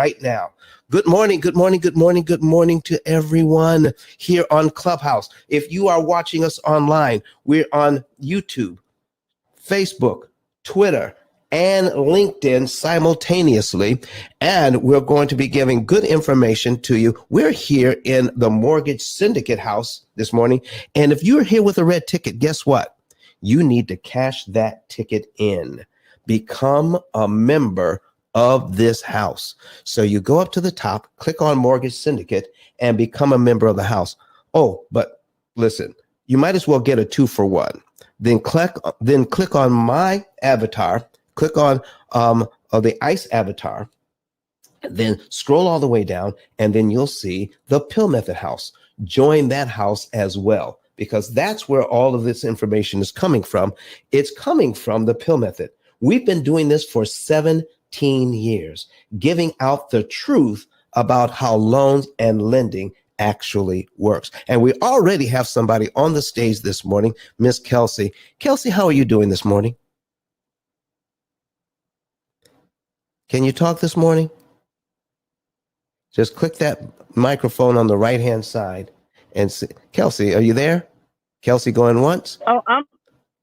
right now. Good morning, good morning, good morning, good morning to everyone here on Clubhouse. If you are watching us online, we're on YouTube, Facebook, Twitter, and LinkedIn simultaneously. And we're going to be giving good information to you. We're here in the Mortgage Syndicate House this morning. And if you're here with a red ticket, guess what? You need to cash that ticket in. Become a member of this house. So you go up to the top, click on Mortgage Syndicate, and become a member of the house. Oh, but listen, you might as well get a 2-for-1. Then click on my avatar, click on the ICE avatar, then scroll all the way down, and then you'll see the P.I.L.L Method house. Join that house as well, because that's where all of this information is coming from. It's coming from the P.I.L.L Method. We've been doing this for 17 years, giving out the truth about how loans and lending actually works. And we already have somebody on the stage this morning, Miss Kelsey. Kelsey, how are you doing this morning? Can you talk this morning? Just click that microphone on the right-hand side and see. Kelsey, are you there? Kelsey going once? Oh,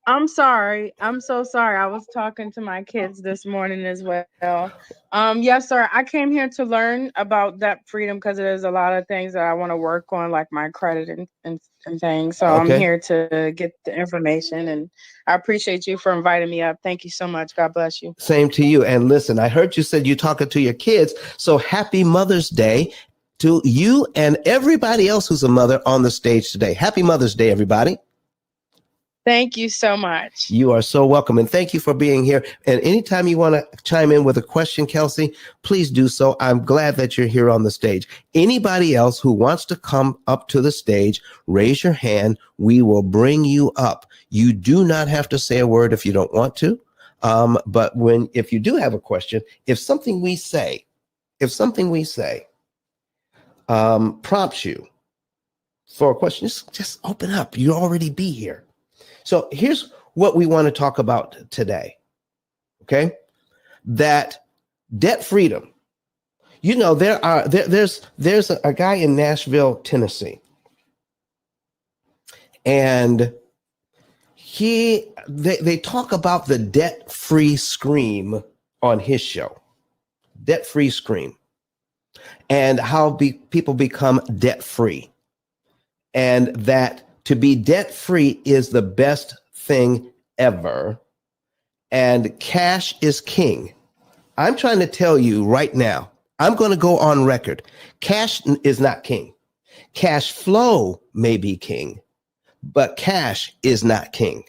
I'm sorry. I'm so sorry. I was talking to my kids this morning as well. Yes, sir. I came here to learn about debt freedom because there's a lot of things that I want to work on, like my credit and things. So Okay. I'm here to get the information, and I appreciate you for inviting me up. Thank you so much. God bless you. Same to you. And listen, I heard you said you're talking to your kids. So happy Mother's Day to you and everybody else who's a mother on the stage today. Happy Mother's Day, everybody. Thank you so much. You are so welcome. And thank you for being here. And anytime you want to chime in with a question, Kelsey, please do so. I'm glad that you're here on the stage. Anybody else who wants to come up to the stage, raise your hand. We will bring you up. You do not have to say a word if you don't want to. But if you do have a question, if something we say prompts you for a question, just open up. You already be here. So here's what we want to talk about today, okay? That debt freedom. You know, there's a guy in Nashville, Tennessee, and they talk about the debt-free scream on his show, debt-free scream, and how people become debt-free, and that to be debt-free is the best thing ever. And cash is king. I'm trying to tell you right now, I'm going to go on record. Cash is not king. Cash flow may be king, but cash is not king.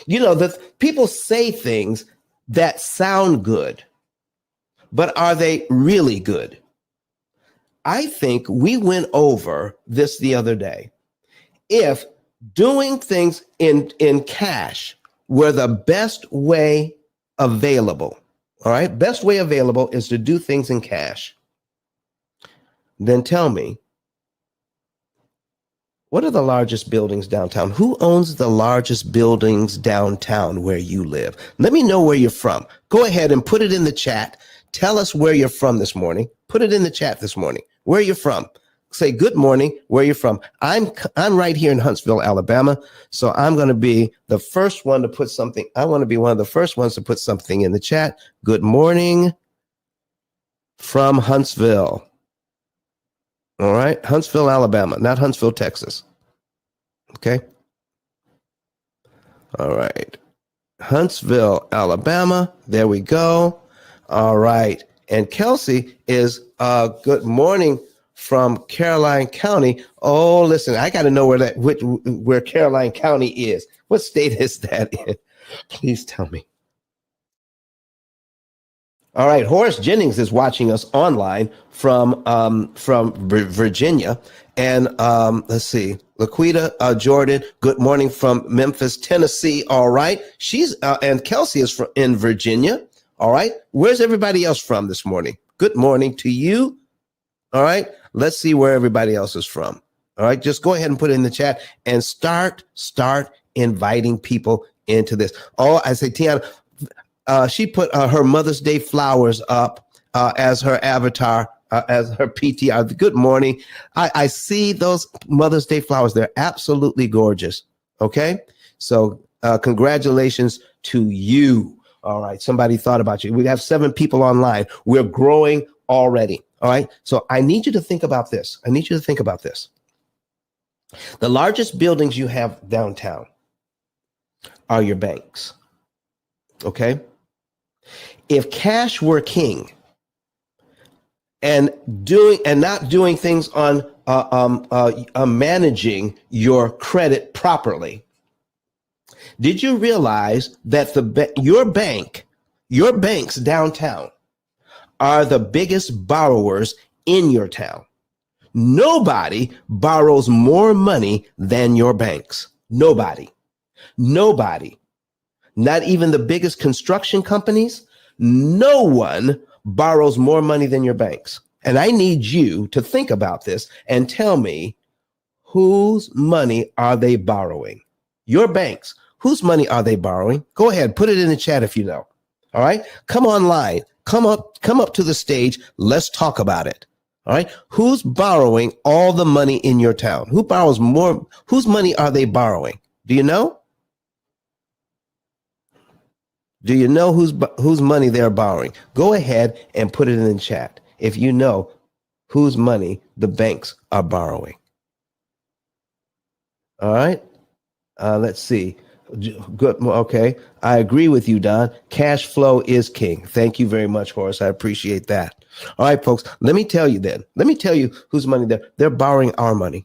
You know, the people say things that sound good, but are they really good? I think we went over this the other day. If doing things in cash were the best way available, all right, best way available is to do things in cash, then tell me, what are the largest buildings downtown? Who owns the largest buildings downtown where you live? Let me know where you're from. Go ahead and put it in the chat. Tell us where you're from this morning. Put it in the chat this morning. Where you're from. Say good morning, where you're from. I'm right here in Huntsville, Alabama. So I'm going to be the first one to put something. I want to be one of the first ones to put something in the chat. Good morning from Huntsville. All right. Huntsville, Alabama, not Huntsville, Texas. Okay. All right. Huntsville, Alabama. There we go. All right. And Kelsey is good morning from Caroline County. Oh, listen, I got to know where Caroline County is. What state is that in? Please tell me. All right, Horace Jennings is watching us online from Virginia, and let's see, Laquita Jordan. Good morning from Memphis, Tennessee. All right, she's and Kelsey is in Virginia. All right, where's everybody else from this morning? Good morning to you. All right, let's see where everybody else is from. All right, just go ahead and put it in the chat and start inviting people into this. Oh, I say, Tiana, she put her Mother's Day flowers up. as her avatar, as her PTR. Good morning. I see those Mother's Day flowers. They're absolutely gorgeous. Okay. So congratulations to you. All right. Somebody thought about you. We have 7 people online. We're growing already. All right. So I need you to think about this. The largest buildings you have downtown are your banks. Okay. If cash were king and not doing things on managing your credit properly, did you realize that your banks downtown are the biggest borrowers in your town? Nobody borrows more money than your banks. Nobody. Not even the biggest construction companies. No one borrows more money than your banks. And I need you to think about this and tell me, whose money are they borrowing? Your banks. Whose money are they borrowing? Go ahead, put it in the chat if you know. All right. Come online. Come up to the stage. Let's talk about it. All right. Who's borrowing all the money in your town? Who borrows more? Whose money are they borrowing? Do you know? Do you know whose money they're borrowing? Go ahead and put it in the chat if you know whose money the banks are borrowing. All right. Let's see. Good. Okay. I agree with you, Don. Cash flow is king. Thank you very much, Horace. I appreciate that. All right, folks. Let me tell you whose money they're borrowing. Our money.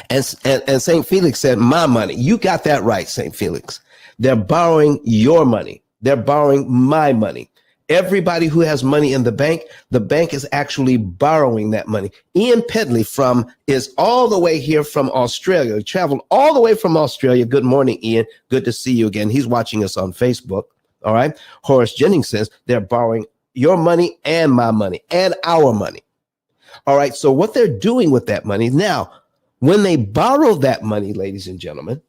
And St. Felix said, my money. You got that right, St. Felix. They're borrowing your money. They're borrowing my money. Everybody who has money in the bank is actually borrowing that money. Ian Pedley is all the way here from Australia. He traveled all the way from Australia. Good morning, Ian. Good to see you again. He's watching us on Facebook. All right. Horace Jennings says they're borrowing your money and my money and our money. All right. So what they're doing with that money now, when they borrow that money, ladies and gentlemen,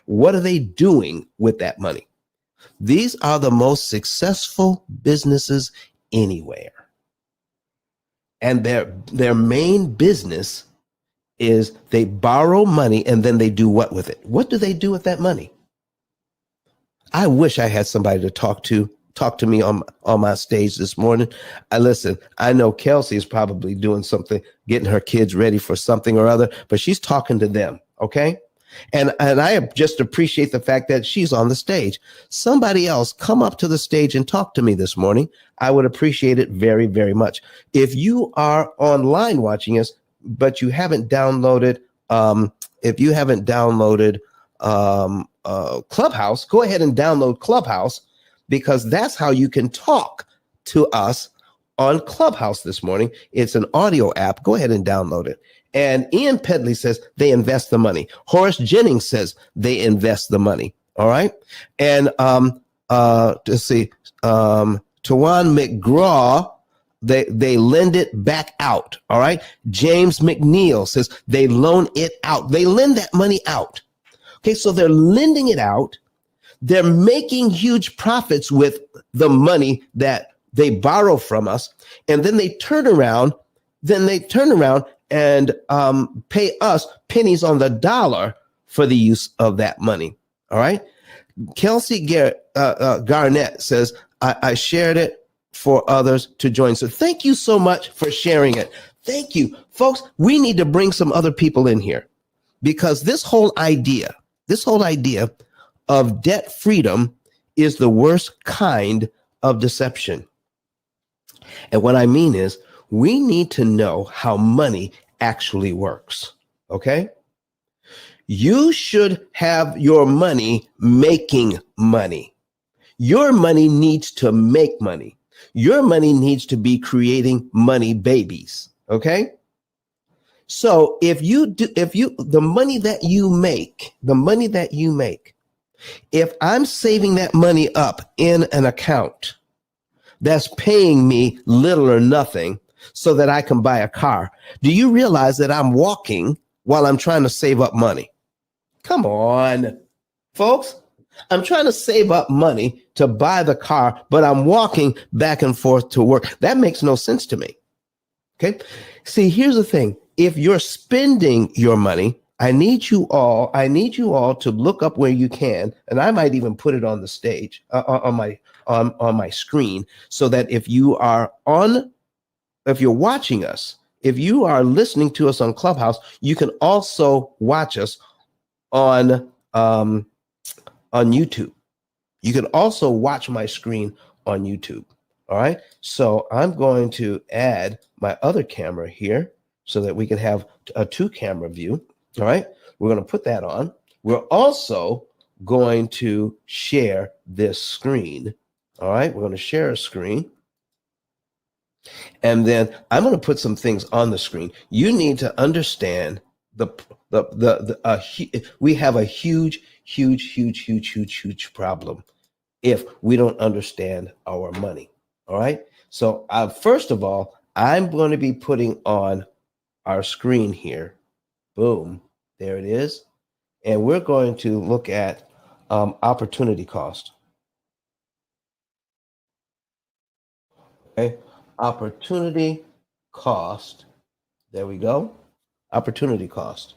what are they doing with that money? These are the most successful businesses anywhere. And their main business is they borrow money and then they do what with it? What do they do with that money? I wish I had somebody to talk to me on my stage this morning. Listen, I know Kelsey is probably doing something, getting her kids ready for something or other, but she's talking to them. Okay. And I just appreciate the fact that she's on the stage. Somebody else come up to the stage and talk to me this morning. I would appreciate it very, very much. If you are online watching us, but you haven't downloaded, Clubhouse, go ahead and download Clubhouse, because that's how you can talk to us on Clubhouse this morning. It's an audio app. Go ahead and download it. And Ian Pedley says they invest the money. Horace Jennings says they invest the money. All right. And let's see, Tawan McGraw, they lend it back out. All right. James McNeil says they loan it out. They lend that money out. Okay. So they're lending it out. They're making huge profits with the money that they borrow from us. And then they turn around and pay us pennies on the dollar for the use of that money. All right. Kelsey Garnett says, I shared it for others to join. So thank you so much for sharing it. Thank you, folks. We need to bring some other people in here, because this whole idea of debt freedom is the worst kind of deception. And what I mean is, we need to know how money actually works. Okay. You should have your money making money. Your money needs to make money. Your money needs to be creating money babies. Okay. So the money that you make, if I'm saving that money up in an account that's paying me little or nothing so that I can buy a car, do you realize that I'm walking while I'm trying to save up money? Come on, folks. I'm trying to save up money to buy the car, but I'm walking back and forth to work. That makes no sense to me. Okay. See, here's the thing. If you're spending your money, I need you all to look up where you can, and I might even put it on the stage on my screen, so that if you're watching us, if you are listening to us on Clubhouse, you can also watch us on YouTube. You can also watch my screen on YouTube. All right. So I'm going to add my other camera here so that we can have a 2-camera view. All right. We're going to put that on. We're also going to share this screen. All right. We're going to share a screen. And then I'm going to put some things on the screen. You need to understand we have a huge problem if we don't understand our money. All right. So first of all, I'm going to be putting on our screen here. Boom. There it is. And we're going to look at opportunity cost. Okay. Opportunity cost. There we go. Opportunity cost.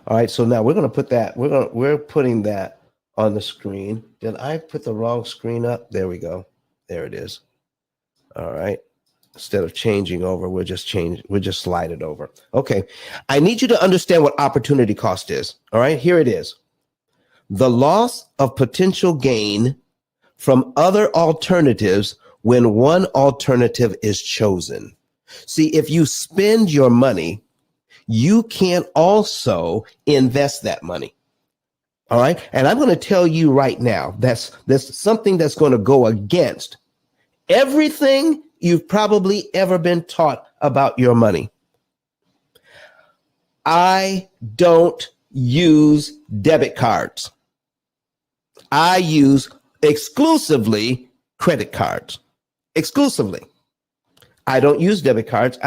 All right. So now we're going to put that. We're putting that on the screen. Did I put the wrong screen up? There we go. There it is. All right. Instead of changing over, we'll just slide it over. Okay. I need you to understand what opportunity cost is. All right. Here it is. The loss of potential gain from other alternatives when one alternative is chosen. See, if you spend your money, you can also invest that money. All right. And I'm going to tell you right now, that's something that's going to go against everything you've probably ever been taught about your money. I don't use debit cards. I use exclusively credit cards. Exclusively. I don't use debit cards.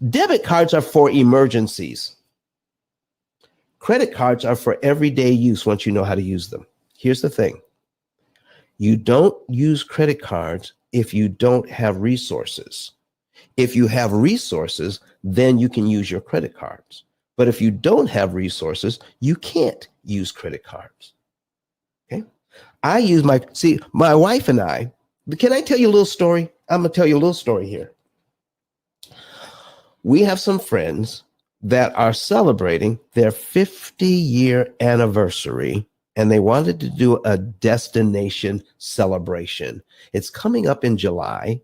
Debit cards are for emergencies. Credit cards are for everyday use once you know how to use them. Here's the thing. You don't use credit cards if you don't have resources. If you have resources, then you can use your credit cards. But if you don't have resources, you can't use credit cards. Okay? My wife and I, can I tell you a little story? I'm going to tell you a little story here. We have some friends that are celebrating their 50-year anniversary, and they wanted to do a destination celebration. It's coming up in July,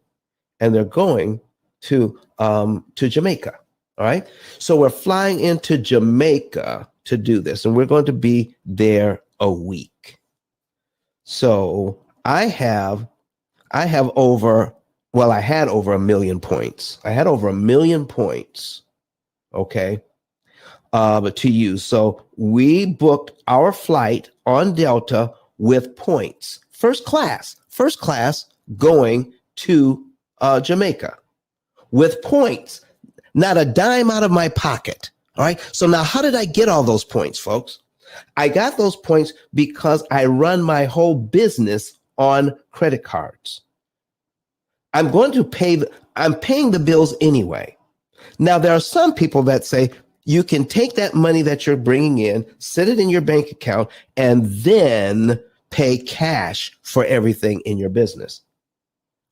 and they're going to Jamaica. All right. So we're flying into Jamaica to do this, and we're going to be there a week. So I had over 1 million points. I had over 1 million points. Okay. To use. So we booked our flight on Delta with points. First class going to Jamaica with points. Not a dime out of my pocket. All right. So now how did I get all those points, folks? I got those points because I run my whole business on credit cards. I'm paying the bills anyway. Now, there are some people that say you can take that money that you're bringing in, set it in your bank account, and then pay cash for everything in your business.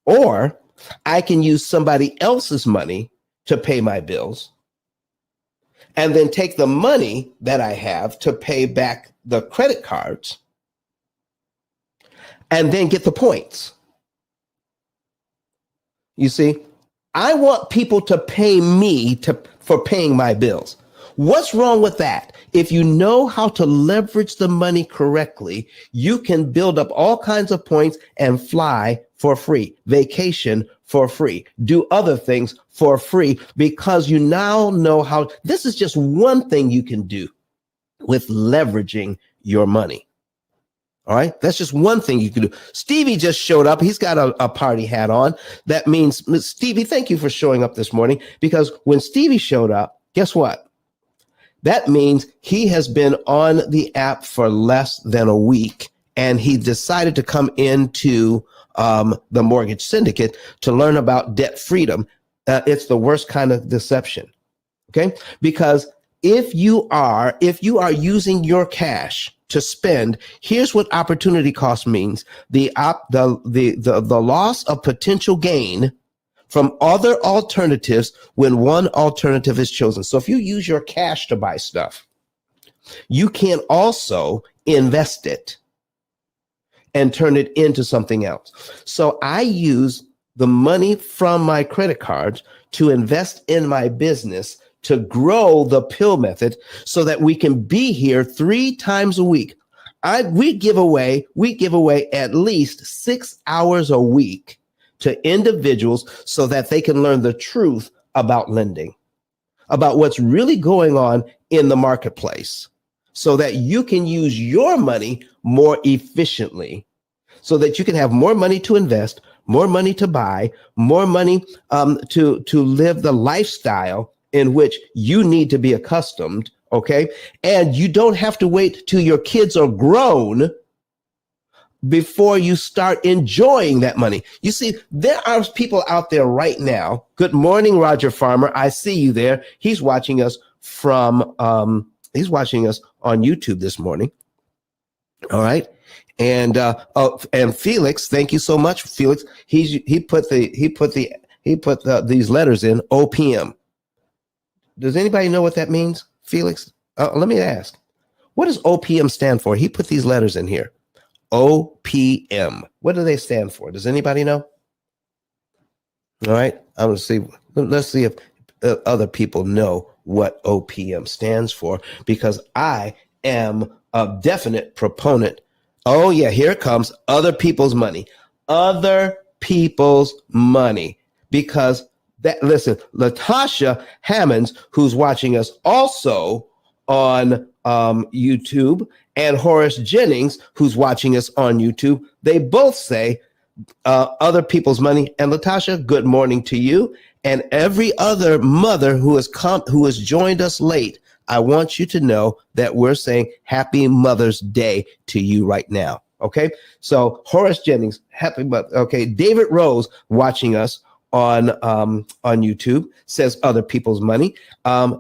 Or I can use somebody else's money to pay my bills and then take the money that I have to pay back the credit cards and then get the points. You see, I want people to pay me for paying my bills. What's wrong with that? If you know how to leverage the money correctly, you can build up all kinds of points and fly for free, vacation for free, do other things for free, because you now know how. This is just one thing you can do with leveraging your money. All right. That's just one thing you can do. Stevie just showed up. He's got a party hat on. That means, Stevie, thank you for showing up this morning, because when Stevie showed up, guess what? That means he has been on the app for less than a week, and he decided to come into the mortgage syndicate to learn about debt freedom. It's the worst kind of deception. Okay, because if you are using your cash to spend, here's what opportunity cost means: the loss of potential gain from other alternatives when one alternative is chosen. So if you use your cash to buy stuff, you can also invest it and turn it into something else. So I use the money from my credit cards to invest in my business to grow the P.I.L.L method so that we can be here 3 times a week. We give away at least 6 hours a week to individuals so that they can learn the truth about lending, about what's really going on in the marketplace, so that you can use your money more efficiently, so that you can have more money to invest, more money to buy, more money to live the lifestyle in which you need to be accustomed, okay? And you don't have to wait till your kids are grown before you start enjoying that money. You see, there are people out there right now. Good morning, Roger Farmer. I see you there. He's watching us on YouTube this morning. All right. And Felix, thank you so much, Felix. He put these letters in OPM. Does anybody know what that means, Felix? Let me ask. What does OPM stand for? He put these letters in here. OPM. What do they stand for? Does anybody know? All right. I'm going to see. Let's see if other people know what OPM stands for, because I am a definite proponent. Oh, yeah. Here it comes. Other people's money. Other people's money. Because listen, Latasha Hammonds, who's watching us also on YouTube, and Horace Jennings, who's watching us on YouTube, they both say other people's money. And Latasha, good morning to you. And every other mother who has joined us late, I want you to know that we're saying Happy Mother's Day to you right now. Okay. So Horace Jennings, happy mother. Okay. David Rose watching us on YouTube says other people's money.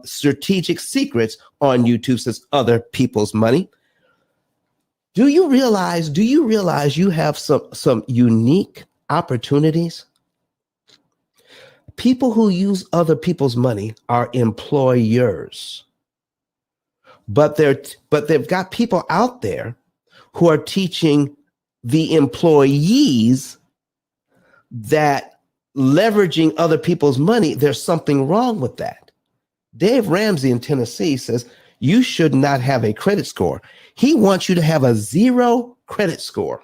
Strategic Secrets on YouTube says other people's money. Do you realize you have some unique opportunities? People who use other people's money are employers, but they've got people out there who are teaching the employees that leveraging other people's money, there's something wrong with that. Dave Ramsey in Tennessee says you should not have a credit score. He wants you to have a 0 credit score.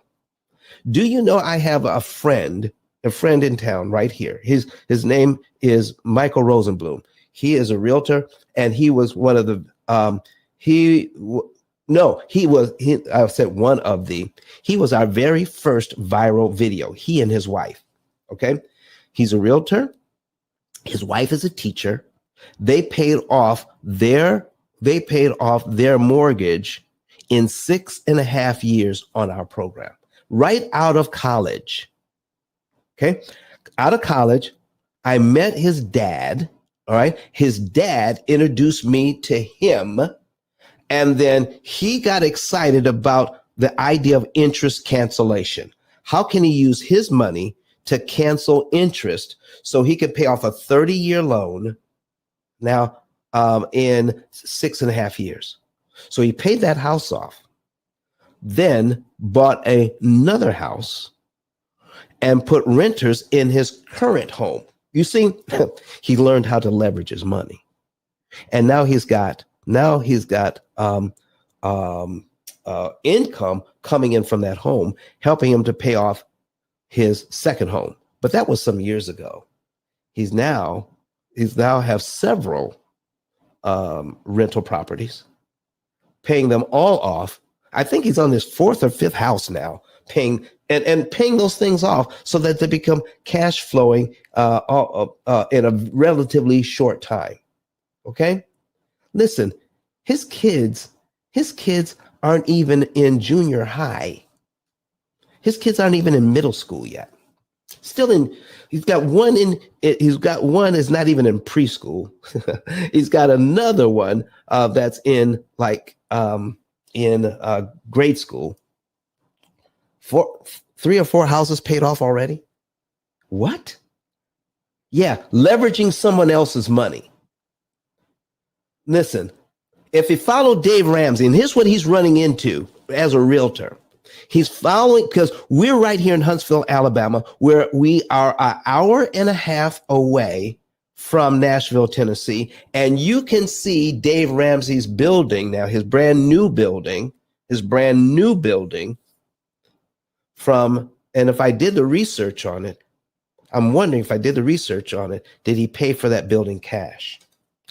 Do you know I have a friend in town right here. His name is Michael Rosenblum. He is a realtor, and he was one of the he was our very first viral video, he and his wife. Okay. He's a realtor. His wife is a teacher. They paid off their mortgage in 6.5 years on our program, right out of college. Okay. Out of college, I met his dad. All right. His dad introduced me to him. And then he got excited about the idea of interest cancellation. How can he use his money to cancel interest so he could pay off a 30-year loan now in 6.5 years? So he paid that house off, then bought another house and put renters in his current home. You see, he learned how to leverage his money. And now he's got income coming in from that home, helping him to pay off his second home. But that was some years ago. He's now have several rental properties, paying them all off. I think he's on his 4th or 5th house now, paying those things off so that they become cash flowing in a relatively short time. Okay, listen, his kids aren't even in junior high. His kids aren't even in middle school yet. Still in, he's got one is not even in preschool. He's got another one that's in grade school. 3 or 4 houses paid off already. What? Yeah, leveraging someone else's money. Listen, if you follow Dave Ramsey, and here's what he's running into as a realtor. He's following, because we're right here in Huntsville, Alabama, where we are an hour and a half away from Nashville, Tennessee. And you can see Dave Ramsey's building now, his brand new building from, and if I did the research on it, I'm wondering if I did the research on it, did he pay for that building cash?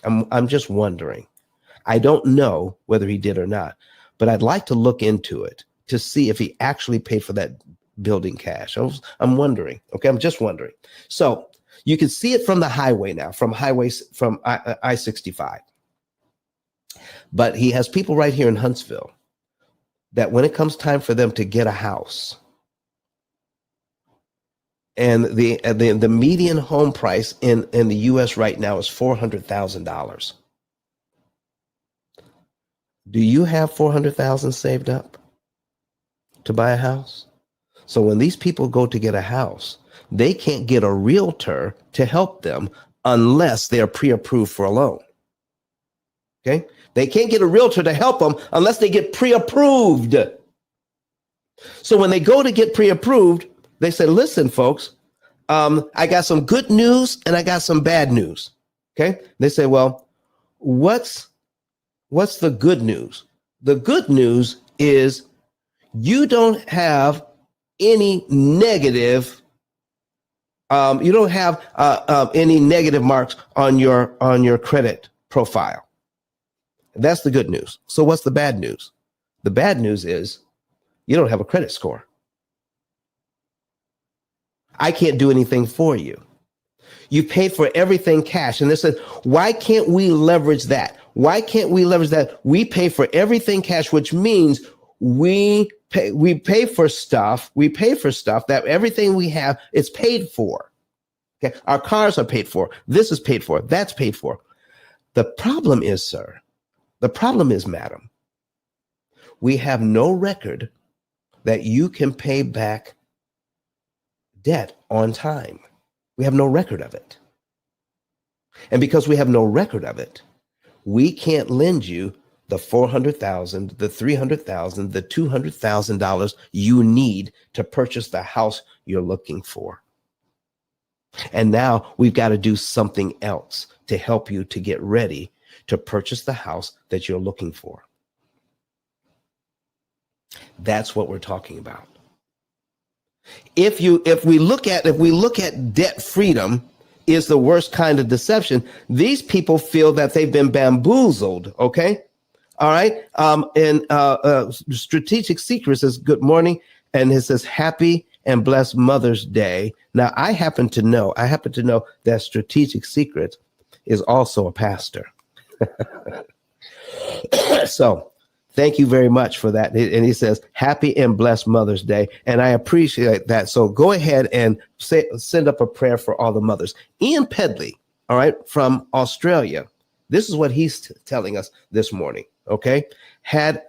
I'm just wondering. I don't know whether he did or not, but I'd like to look into it to see if he actually paid for that building cash. I'm wondering. Okay, I'm just wondering. So you can see it from the highway now, from I-65. But he has people right here in Huntsville that when it comes time for them to get a house, and the median home price in the U.S. right now is $400,000. Do you have $400,000 saved up to buy a house? So when these people go to get a house, they can't get a realtor to help them unless they're pre-approved for a loan. Okay? They can't get a realtor to help them unless they get pre-approved. So when they go to get pre-approved, they say, listen, folks, I got some good news and I got some bad news. Okay? They say, well, what's the good news? The good news is you don't have any negative, any negative marks on your credit profile. That's the good news. So what's the bad news? The bad news is you don't have a credit score. I can't do anything for you. You paid for everything cash. And they said, why can't we leverage that? Why can't we leverage that? We pay for everything cash, which means we pay for stuff that everything we have, it's paid for. Okay. Our cars are paid for. This is paid for. That's paid for. The problem is, sir, madam, we have no record that you can pay back debt on time. We have no record of it. And because we have no record of it, we can't lend you the $400,000, the $300,000, the $200,000 you need to purchase the house you're looking for. And now we've got to do something else to help you to get ready to purchase the house that you're looking for. That's what we're talking about. If we look at debt freedom is the worst kind of deception, these people feel that they've been bamboozled. Okay. All right. Strategic Secret says, good morning. And it says, happy and blessed Mother's Day. Now, I happen to know that Strategic Secret is also a pastor. So thank you very much for that. And he says, happy and blessed Mother's Day. And I appreciate that. So go ahead and send up a prayer for all the mothers. Ian Pedley, all right, from Australia. This is what he's telling us this morning. Okay. I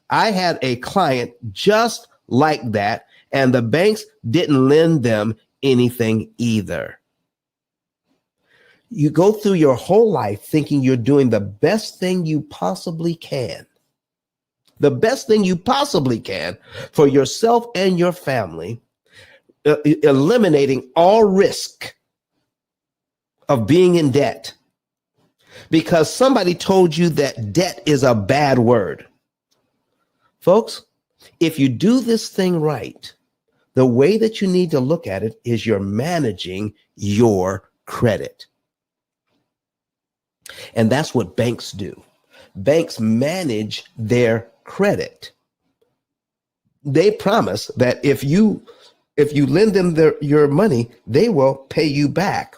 had a client just like that, and the banks didn't lend them anything either. You go through your whole life thinking you're doing the best thing you possibly can. The best thing you possibly can for yourself and your family, eliminating all risk of being in debt because somebody told you that debt is a bad word. Folks, if you do this thing right, the way that you need to look at it is you're managing your credit. And that's what banks do. Banks manage their credit. They promise that if you lend them your money, they will pay you back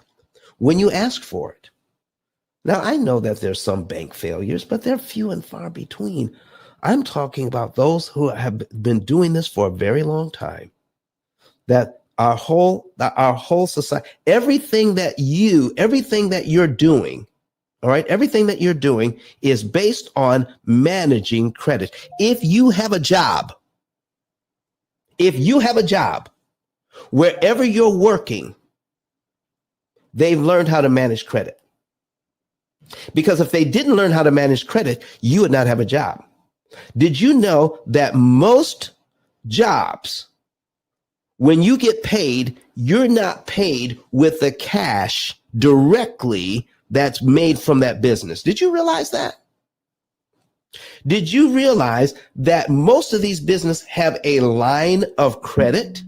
when you ask for it. Now, I know that there's some bank failures, but they're few and far between. I'm talking about those who have been doing this for a very long time. That our whole society, everything that you're doing, all right, everything that you're doing is based on managing credit. If you have a job, wherever you're working, they've learned how to manage credit. Because if they didn't learn how to manage credit, you would not have a job. Did you know that most jobs, when you get paid, you're not paid with the cash directly that's made from that business? Did you realize that? Did you realize that most of these businesses have a line of credit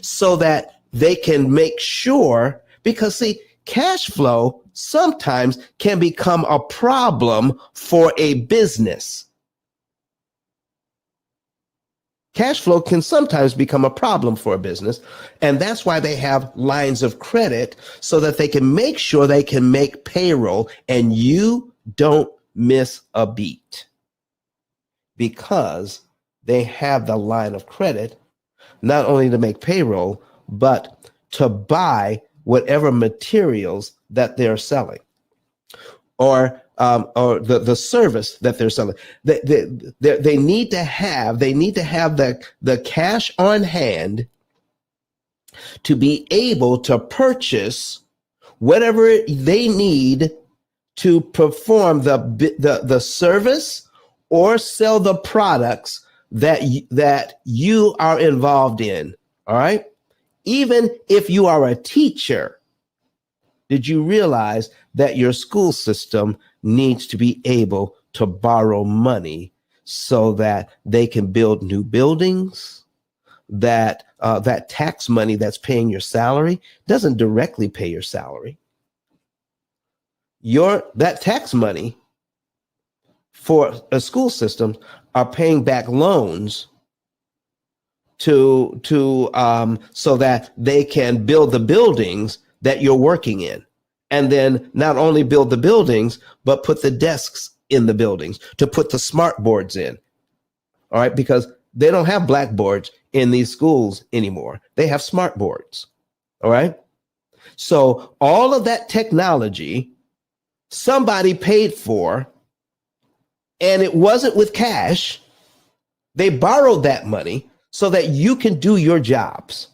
so that they can make sure, because see, cash flow sometimes can become a problem for a business. Cash flow can sometimes become a problem for a business, and that's why they have lines of credit so that they can make sure they can make payroll and you don't miss a beat, because they have the line of credit not only to make payroll, but to buy whatever materials that they're selling, or the service that they're selling. They need to have the cash on hand to be able to purchase whatever they need to perform the service or sell the products that you are involved in. All right. Even if you are a teacher, did you realize that your school system needs to be able to borrow money so that they can build new buildings? That tax money that's paying your salary doesn't directly pay your salary. That tax money for a school system are paying back loans to so that they can build the buildings that you're working in, and then not only build the buildings, but put the desks in the buildings, to put the smart boards in. All right, because they don't have blackboards in these schools anymore. They have smart boards. All right. So all of that technology somebody paid for, and it wasn't with cash. They borrowed that money so that you can do your jobs.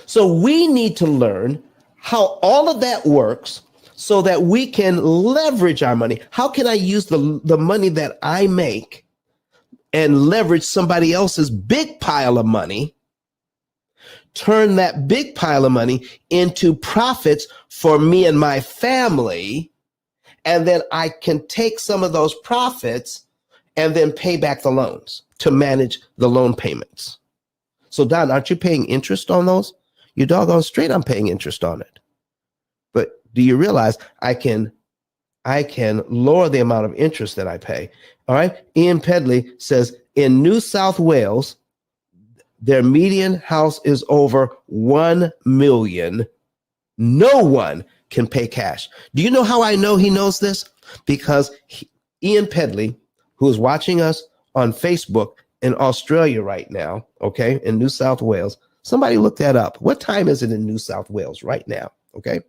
So we need to learn how all of that works so that we can leverage our money. How can I use the money that I make and leverage somebody else's big pile of money, turn that big pile of money into profits for me and my family, and then I can take some of those profits and then pay back the loans to manage the loan payments. So Don, aren't you paying interest on those? You doggone straight I'm paying interest on it. But do you realize I can lower the amount of interest that I pay? All right. Ian Pedley says in New South Wales, their median house is over 1 million. No one can pay cash. Do you know how I know he knows this? Because Ian Pedley, who is watching us on Facebook in Australia right now, okay, in New South Wales, somebody look that up. What time is it in New South Wales right now? Okay.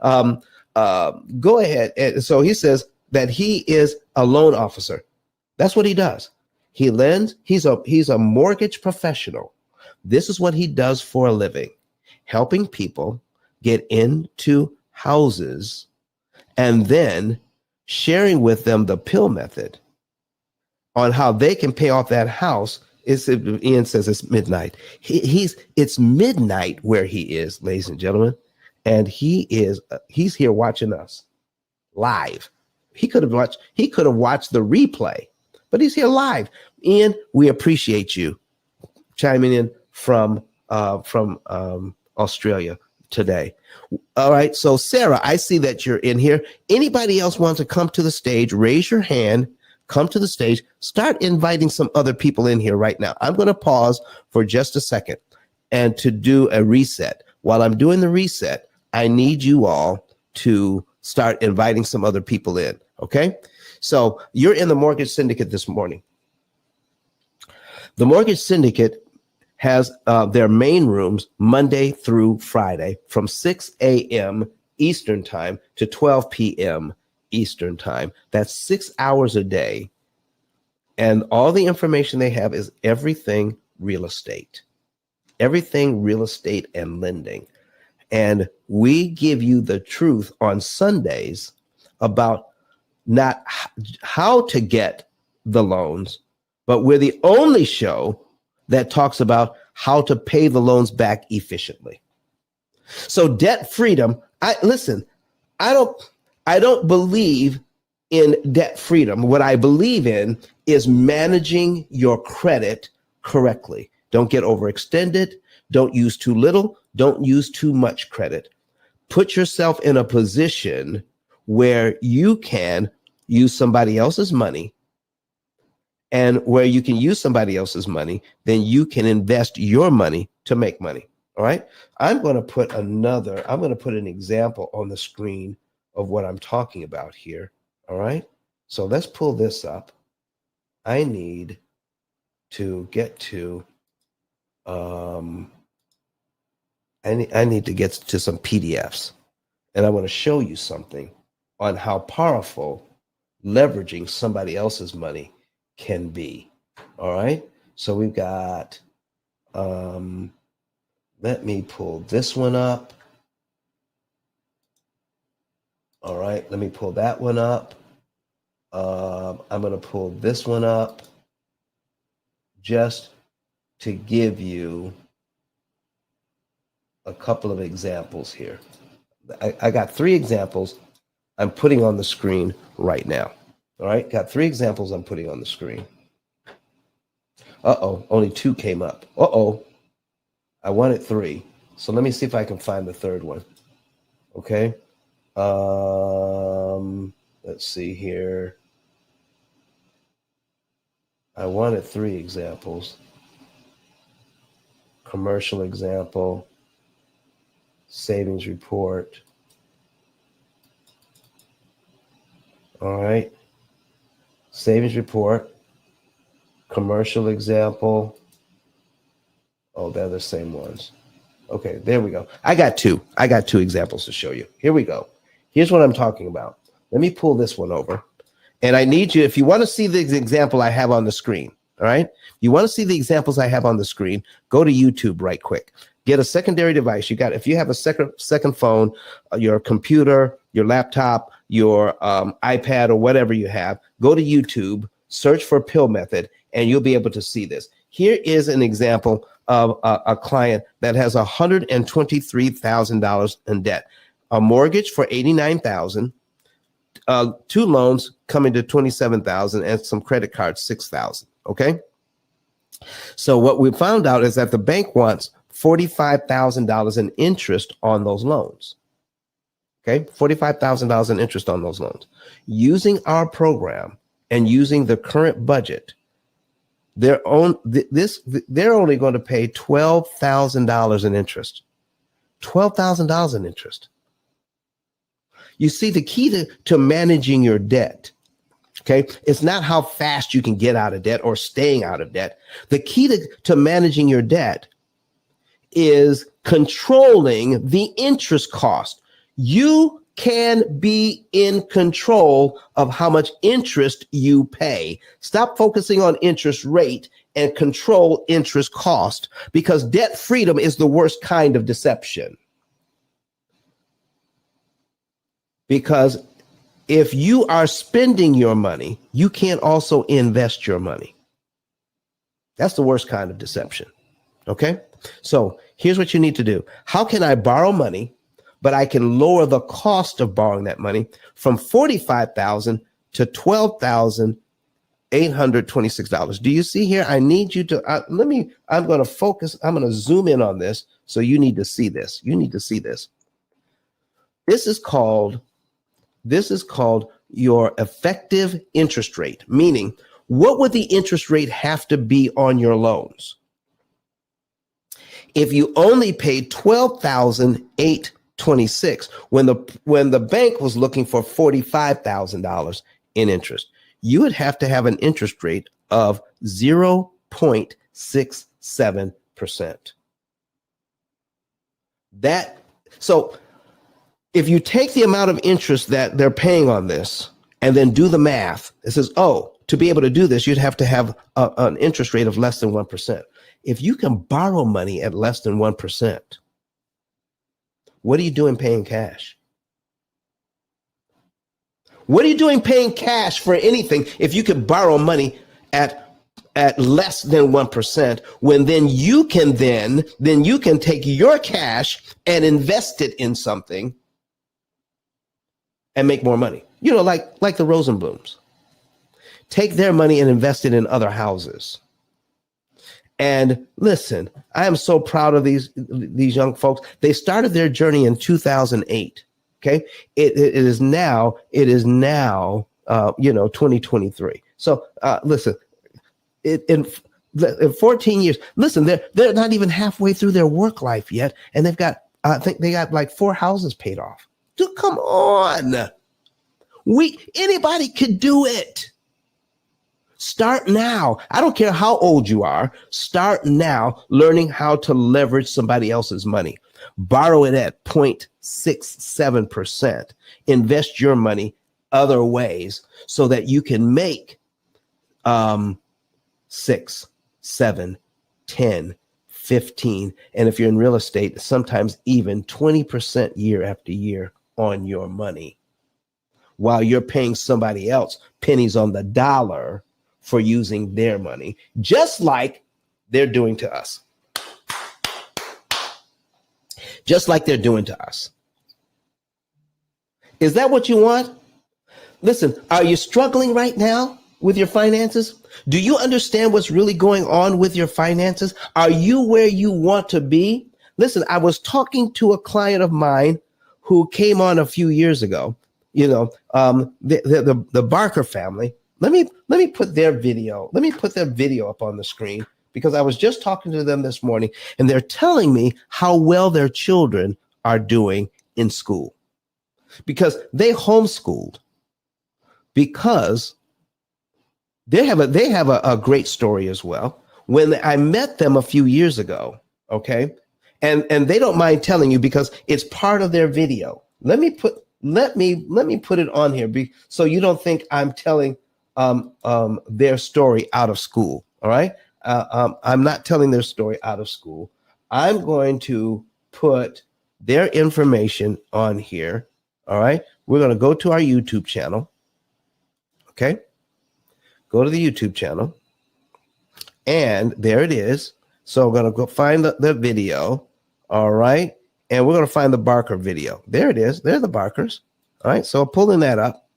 Go ahead. And so he says that he is a loan officer. That's what he does. He lends. He's a mortgage professional. This is what he does for a living, helping people get into houses and then sharing with them the P.I.L.L method on how they can pay off that house. Ian says it's midnight. It's midnight where he is, ladies and gentlemen, and he's here watching us live. He could have watched the replay, but he's here live. Ian, we appreciate you chiming in from Australia today. All right, so Sarah, I see that you're in here. Anybody else want to come to the stage? Raise your hand. Come to the stage. Start inviting some other people in here right now. I'm going to pause for just a second and to do a reset. While I'm doing the reset, I need you all to start inviting some other people in. Okay. So you're in the mortgage syndicate this morning. The mortgage syndicate has their main rooms Monday through Friday from 6 a.m. Eastern time to 12 p.m. Eastern time. That's 6 hours a day. And all the information they have is everything real estate and lending. And we give you the truth on Sundays about not how to get the loans, but we're the only show that talks about how to pay the loans back efficiently. So debt freedom, I don't believe in debt freedom. What I believe in is managing your credit correctly. Don't get overextended. Don't use too little. Don't use too much credit. Put yourself in a position where you can use somebody else's money. And where you can use somebody else's money, then you can invest your money to make money. All right. I'm going to put an example on the screen of what I'm talking about here. All right. So let's pull this up. I need to get to, I need to get to some PDFs, and I want to show you something on how powerful leveraging somebody else's money can be. All right. So we've got, let me pull this one up. All right. Let me pull that one up. I'm going to pull this one up just to give you a couple of examples here. I got 3 examples I'm putting on the screen right now. All right, got 3 examples I'm putting on the screen. Only 2 came up. I wanted 3. So let me see if I can find the 3rd one. Okay. Let's see here. I wanted 3 examples. Commercial example, savings report. All right. Savings report, commercial example. Oh, they're the same ones. Okay, there we go. I got 2 examples to show you. Here we go. Here's what I'm talking about. Let me pull this one over. And I need you, if you want to see the example I have on the screen, all right? You want to see the examples I have on the screen, go to YouTube right quick. Get a secondary device. If you have a second phone, your computer, your laptop, your iPad, or whatever you have, go to YouTube, search for P.I.L.L method, and you'll be able to see this. Here is an example of a client that has $123,000 in debt, a mortgage for $89,000, 2 loans coming to $27,000, and some credit cards, $6,000. Okay. So what we found out is that the bank wants $45,000 in interest on those loans. Okay, $45,000 in interest on those loans. Using our program and using the current budget, they're only going to pay $12,000 in interest. $12,000 in interest. You see, the key to managing your debt, okay, it's not how fast you can get out of debt or staying out of debt. The key to managing your debt is controlling the interest cost. You can be in control of how much interest you pay. Stop focusing on interest rate and control interest cost, because debt freedom is the worst kind of deception. Because if you are spending your money, you can't also invest your money. That's the worst kind of deception. Okay? So here's what you need to do. How can I borrow money, but I can lower the cost of borrowing that money from $45,000 to $12,826? Do you see here? I need you to, I'm going to focus. I'm going to zoom in on this. So you need to see this. You need to see this. This is called your effective interest rate, meaning what would the interest rate have to be on your loans if you only paid $12,826 when the bank was looking for $45,000 in interest? you would have to have an interest rate of 0.67%. So if you take the amount of interest that they're paying on this and then do the math, it says, oh, to be able to do this, you'd have to have an interest rate of less than 1%. If you can borrow money at less than 1%, what are you doing paying cash? What are you doing paying cash for anything if you could borrow money at less than 1%, when then you can take your cash and invest it in something and make more money? You know, like the Rosenblums. Take their money and invest it in other houses. And listen, I am so proud of these young folks. They started their journey in 2008. Okay, it is now 2023. So listen, in 14 years, listen, they're not even halfway through their work life yet, and they've got I think they got like 4 houses paid off. Dude, come on, anybody could do it. Start now. I don't care how old you are. Start now learning how to leverage somebody else's money. Borrow it at 0.67%. Invest your money other ways so that you can make 6, 7, 10, 15, and if you're in real estate, sometimes even 20% year after year on your money, while you're paying somebody else pennies on the dollar for using their money, just like they're doing to us. Just like they're doing to us. Is that what you want? Listen, are you struggling right now with your finances? Do you understand what's really going on with your finances? Are you where you want to be? Listen, I was talking to a client of mine who came on a few years ago. You know, the Barker family. Let me put their video. Let me put their video up on the screen, because I was just talking to them this morning, and they're telling me how well their children are doing in school, because they homeschooled, because they have a great story as well. When I met them a few years ago, okay, and they don't mind telling you because it's part of their video. Let me put it on here so you don't think I'm telling their story out of school. All right. I'm not telling their story out of school. I'm going to put their information on here. All right. We're going to go to our YouTube channel. Okay. Go to the YouTube channel. And there it is. So we're going to go find the video. All right. And we're going to find the Barker video. There it is. They're the Barkers. All right. So pulling that up.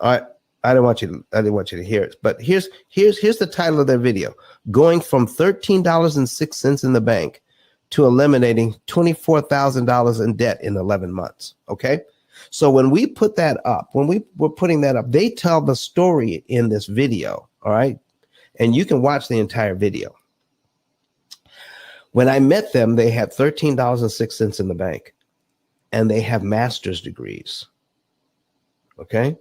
All right. I didn't want you to hear it, but here's the title of their video: going from $13.06 in the bank to eliminating $24,000 in debt in 11 months. Okay. So when we put that up, when we were putting that up, they tell the story in this video. All right. And you can watch the entire video. When I met them, they had $13.06 in the bank, and they have master's degrees. Okay.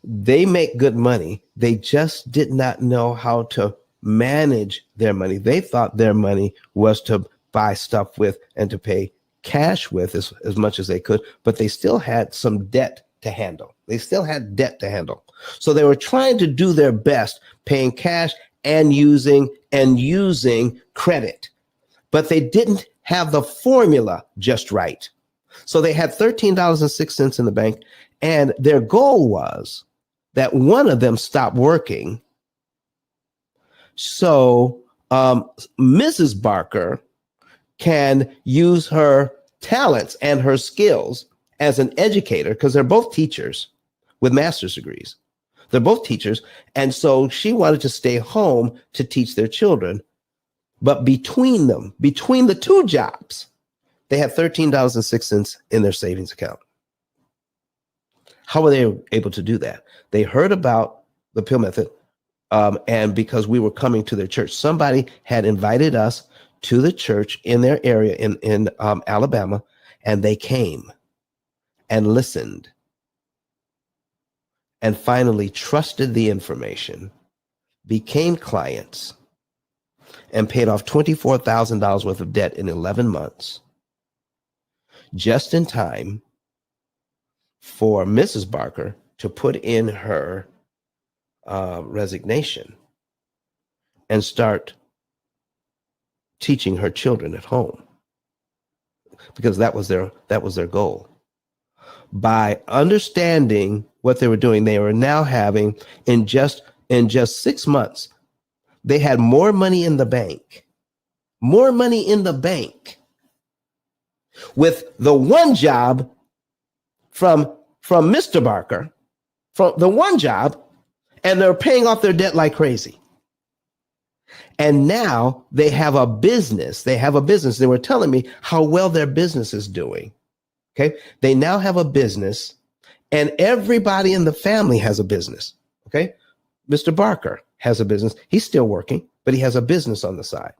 They make good money. They just did not know how to manage their money. They thought their money was to buy stuff with and to pay cash with as much as they could, but they still had some debt to handle. So they were trying to do their best, paying cash and using credit, but they didn't have the formula just right. So they had $13.06 in the bank, and their goal was that one of them stopped working. So Mrs. Barker can use her talents and her skills as an educator, because they're both teachers with master's degrees. They're both teachers. And so she wanted to stay home to teach their children. But between the two jobs, they had $13.06 in their savings account. How were they able to do that? They heard about the P.I.L.L method, and because we were coming to their church, somebody had invited us to the church in their area in Alabama, and they came and listened and finally trusted the information, became clients, and paid off $24,000 worth of debt in 11 months, just in time for Mrs. Barker to put in her resignation and start teaching her children at home, because that was their goal. By understanding what they were doing, they were now having in just 6 months, they had more money in the bank with the one job from Mr. Barker, from the one job, and they're paying off their debt like crazy. And now they have a business. They were telling me how well their business is doing. Okay. They now have a business, and everybody in the family has a business. Okay. Mr. Barker has a business. He's still working, but he has a business on the side.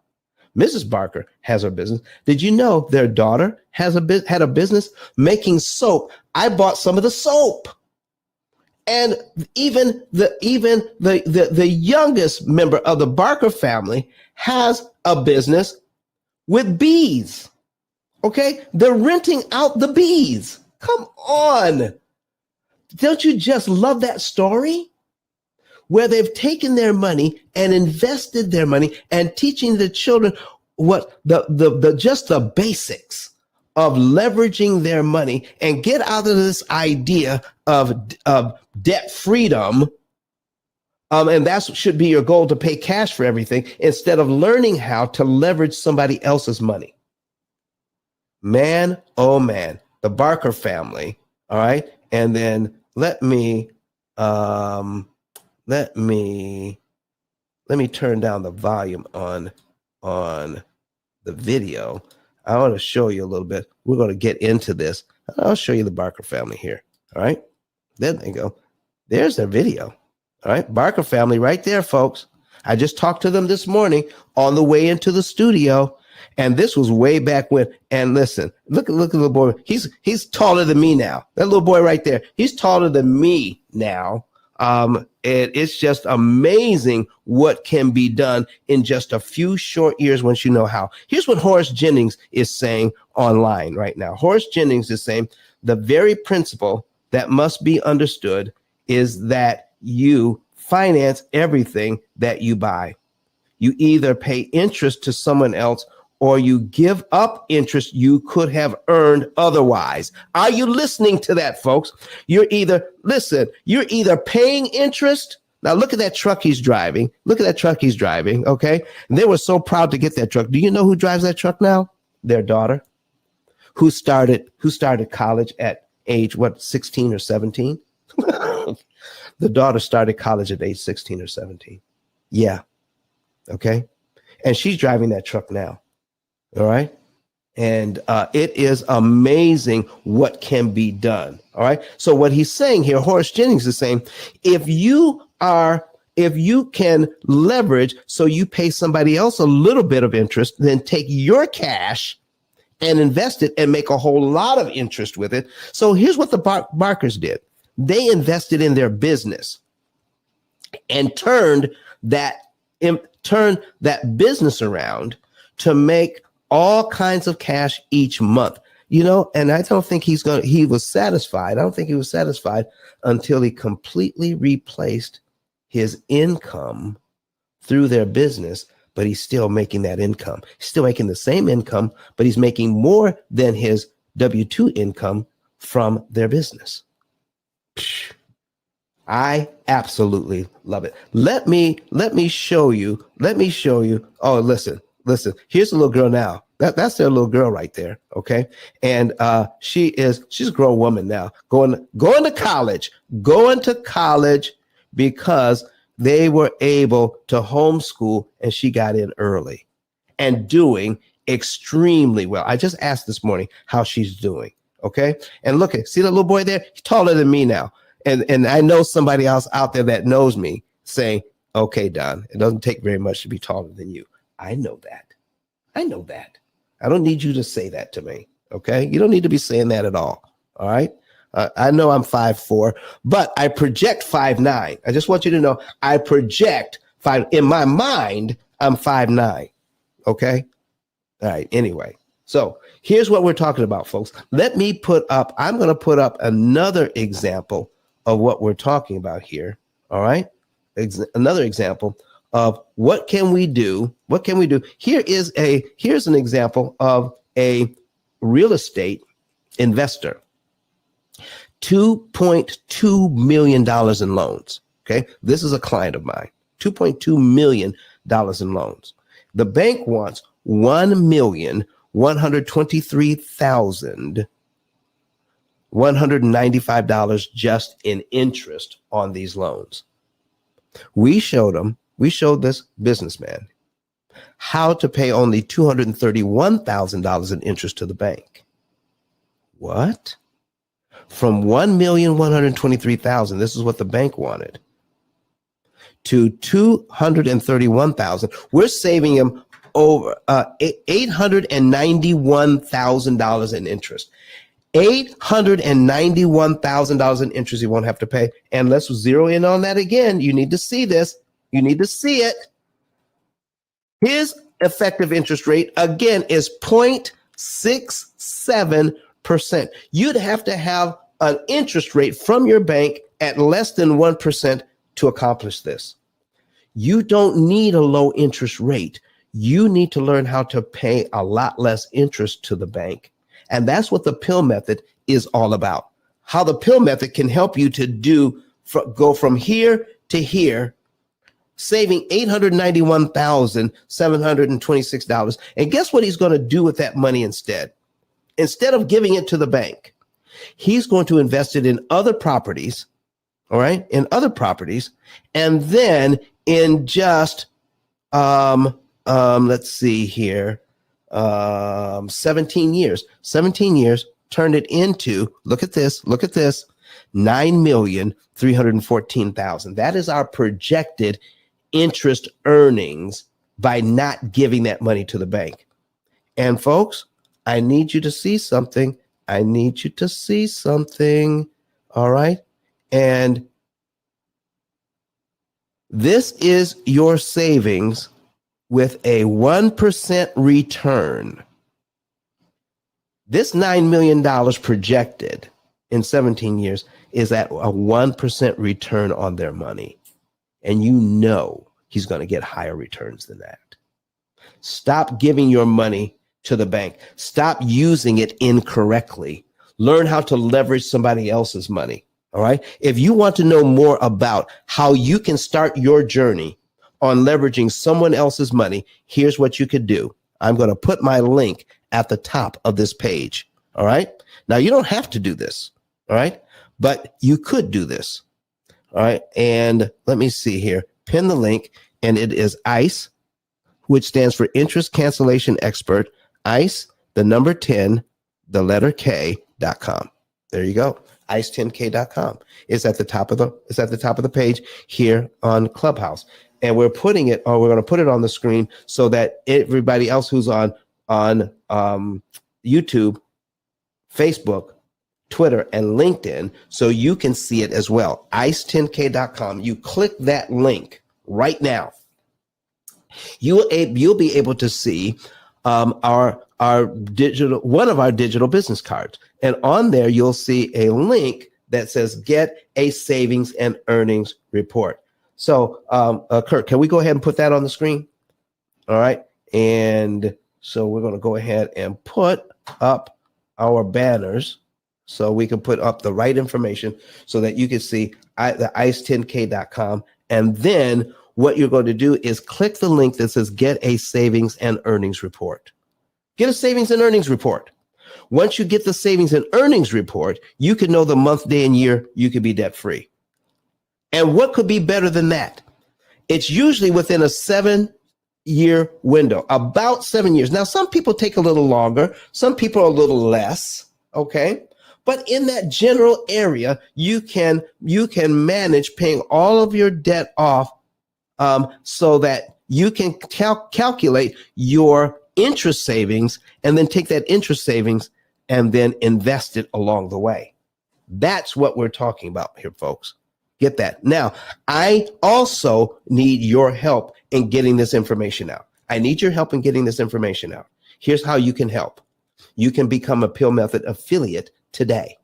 Mrs. Barker has her business. Did you know their daughter had a business making soap? I bought some of the soap. And even the youngest member of the Barker family has a business with bees. Okay? They're renting out the bees. Come on. Don't you just love that story? Where they've taken their money and invested their money and teaching the children what just the basics of leveraging their money, and get out of this idea of debt freedom. And that should be your goal, to pay cash for everything instead of learning how to leverage somebody else's money. Man, oh man, the Barker family. All right. And then let me turn down the volume on the video. I want to show you a little bit. We're going to get into this. I'll show you the Barker family here. All right. There they go. There's their video. All right. Barker family right there, folks. I just talked to them this morning on the way into the studio. And this was way back when. And listen, look at the little boy. He's taller than me now. That little boy right there. He's taller than me now. It's just amazing what can be done in just a few short years once you know how. Here's what Horace Jennings is saying online right now. Horace Jennings is saying the very principle that must be understood is that you finance everything that you buy. You either pay interest to someone else or you give up interest you could have earned otherwise. Are you listening to that, folks? You're either paying interest. Now look at that truck he's driving. Okay. And they were so proud to get that truck. Do you know who drives that truck now? Their daughter, who started college at age, 16 or 17? The daughter started college at age 16 or 17. Yeah. Okay. And she's driving that truck now. All right. And it is amazing what can be done. All right. So what he's saying here, Horace Jennings is saying, if you can leverage so you pay somebody else a little bit of interest, then take your cash and invest it and make a whole lot of interest with it. So here's what the Barkers did. They invested in their business and turned that business around to make all kinds of cash each month, and I don't think he was satisfied. I don't think he was satisfied until he completely replaced his income through their business, but he's still making that income. He's still making the same income, but he's making more than his W-2 income from their business. I absolutely love it. Let me show you. Oh, listen. Here's the little girl now. That's their little girl right there. Okay. And she's a grown woman now, going to college because they were able to homeschool, and she got in early and doing extremely well. I just asked this morning how she's doing. Okay. And see that little boy there? He's taller than me now. And I know somebody else out there that knows me saying, okay, Don, it doesn't take very much to be taller than you. I know that. I don't need you to say that to me. Okay. You don't need to be saying that at all. All right. I know I'm 5'4", but I project 5'9". I just want you to know I project in my mind, I'm 5'9". Okay. All right. Anyway, so here's what we're talking about, folks. I'm going to put up another example of what we're talking about here. All right. Another example of what can we do? What can we do? Here's an example of a real estate investor. $2.2 million in loans. Okay. This is a client of mine. $2.2 million in loans. The bank wants $1,123,195 just in interest on these loans. We showed this businessman how to pay only $231,000 in interest to the bank. What? From $1,123,000, this is what the bank wanted, to $231,000. We're saving him over $891,000 in interest. $891,000 in interest he won't have to pay. And let's zero in on that again. You need to see this. You need to see it. His effective interest rate, again, is 0.67%. You'd have to have an interest rate from your bank at less than 1% to accomplish this. You don't need a low interest rate. You need to learn how to pay a lot less interest to the bank. And that's what the P.I.L.L method is all about. How the P.I.L.L method can help you to go from here to here, saving $891,726. And guess what he's going to do with that money instead? Instead of giving it to the bank, he's going to invest it in other properties, all right, in other properties, and then in just let's see here, 17 years, turned it into, look at this, $9,314,000. That is our projected interest earnings by not giving that money to the bank. And folks, I need you to see something. All right. And this is your savings with a 1% return. This $9 million projected in 17 years is at a 1% return on their money. And you know he's going to get higher returns than that. Stop giving your money to the bank. Stop using it incorrectly. Learn how to leverage somebody else's money. All right. If you want to know more about how you can start your journey on leveraging someone else's money, here's what you could do. I'm going to put my link at the top of this page. All right. Now, you don't have to do this. All right. But you could do this. All right. And let me see here. Pin the link. And it is ICE, which stands for Interest Cancellation Expert. ICE, the number 10, the letter K.com. There you go. ICE10K.com. It's at the top of the page here on Clubhouse. And we're going to put it on the screen so that everybody else who's on YouTube, Facebook, Twitter, and LinkedIn, so you can see it as well. ICE10K.com. You click that link right now. You'll be able to see one of our digital business cards. And on there, you'll see a link that says get a savings and earnings report. So, Kurt, can we go ahead and put that on the screen? All right. And so we're going to go ahead and put up our banners so we can put up the right information so that you can see the ICE10K.com. And then what you're going to do is click the link that says get a savings and earnings report. Get a savings and earnings report. Once you get the savings and earnings report, you can know the month, day, and year you could be debt free. And what could be better than that? It's usually within a 7-year window, about 7 years. Now, some people take a little longer, some people are a little less, okay? But in that general area, you can manage paying all of your debt off so that you can calculate your interest savings and then take that interest savings and then invest it along the way. That's what we're talking about here, folks. Get that. Now, I also need your help in getting this information out. I need your help in getting this information out. Here's how you can help. You can become a P.I.L.L Method affiliate today.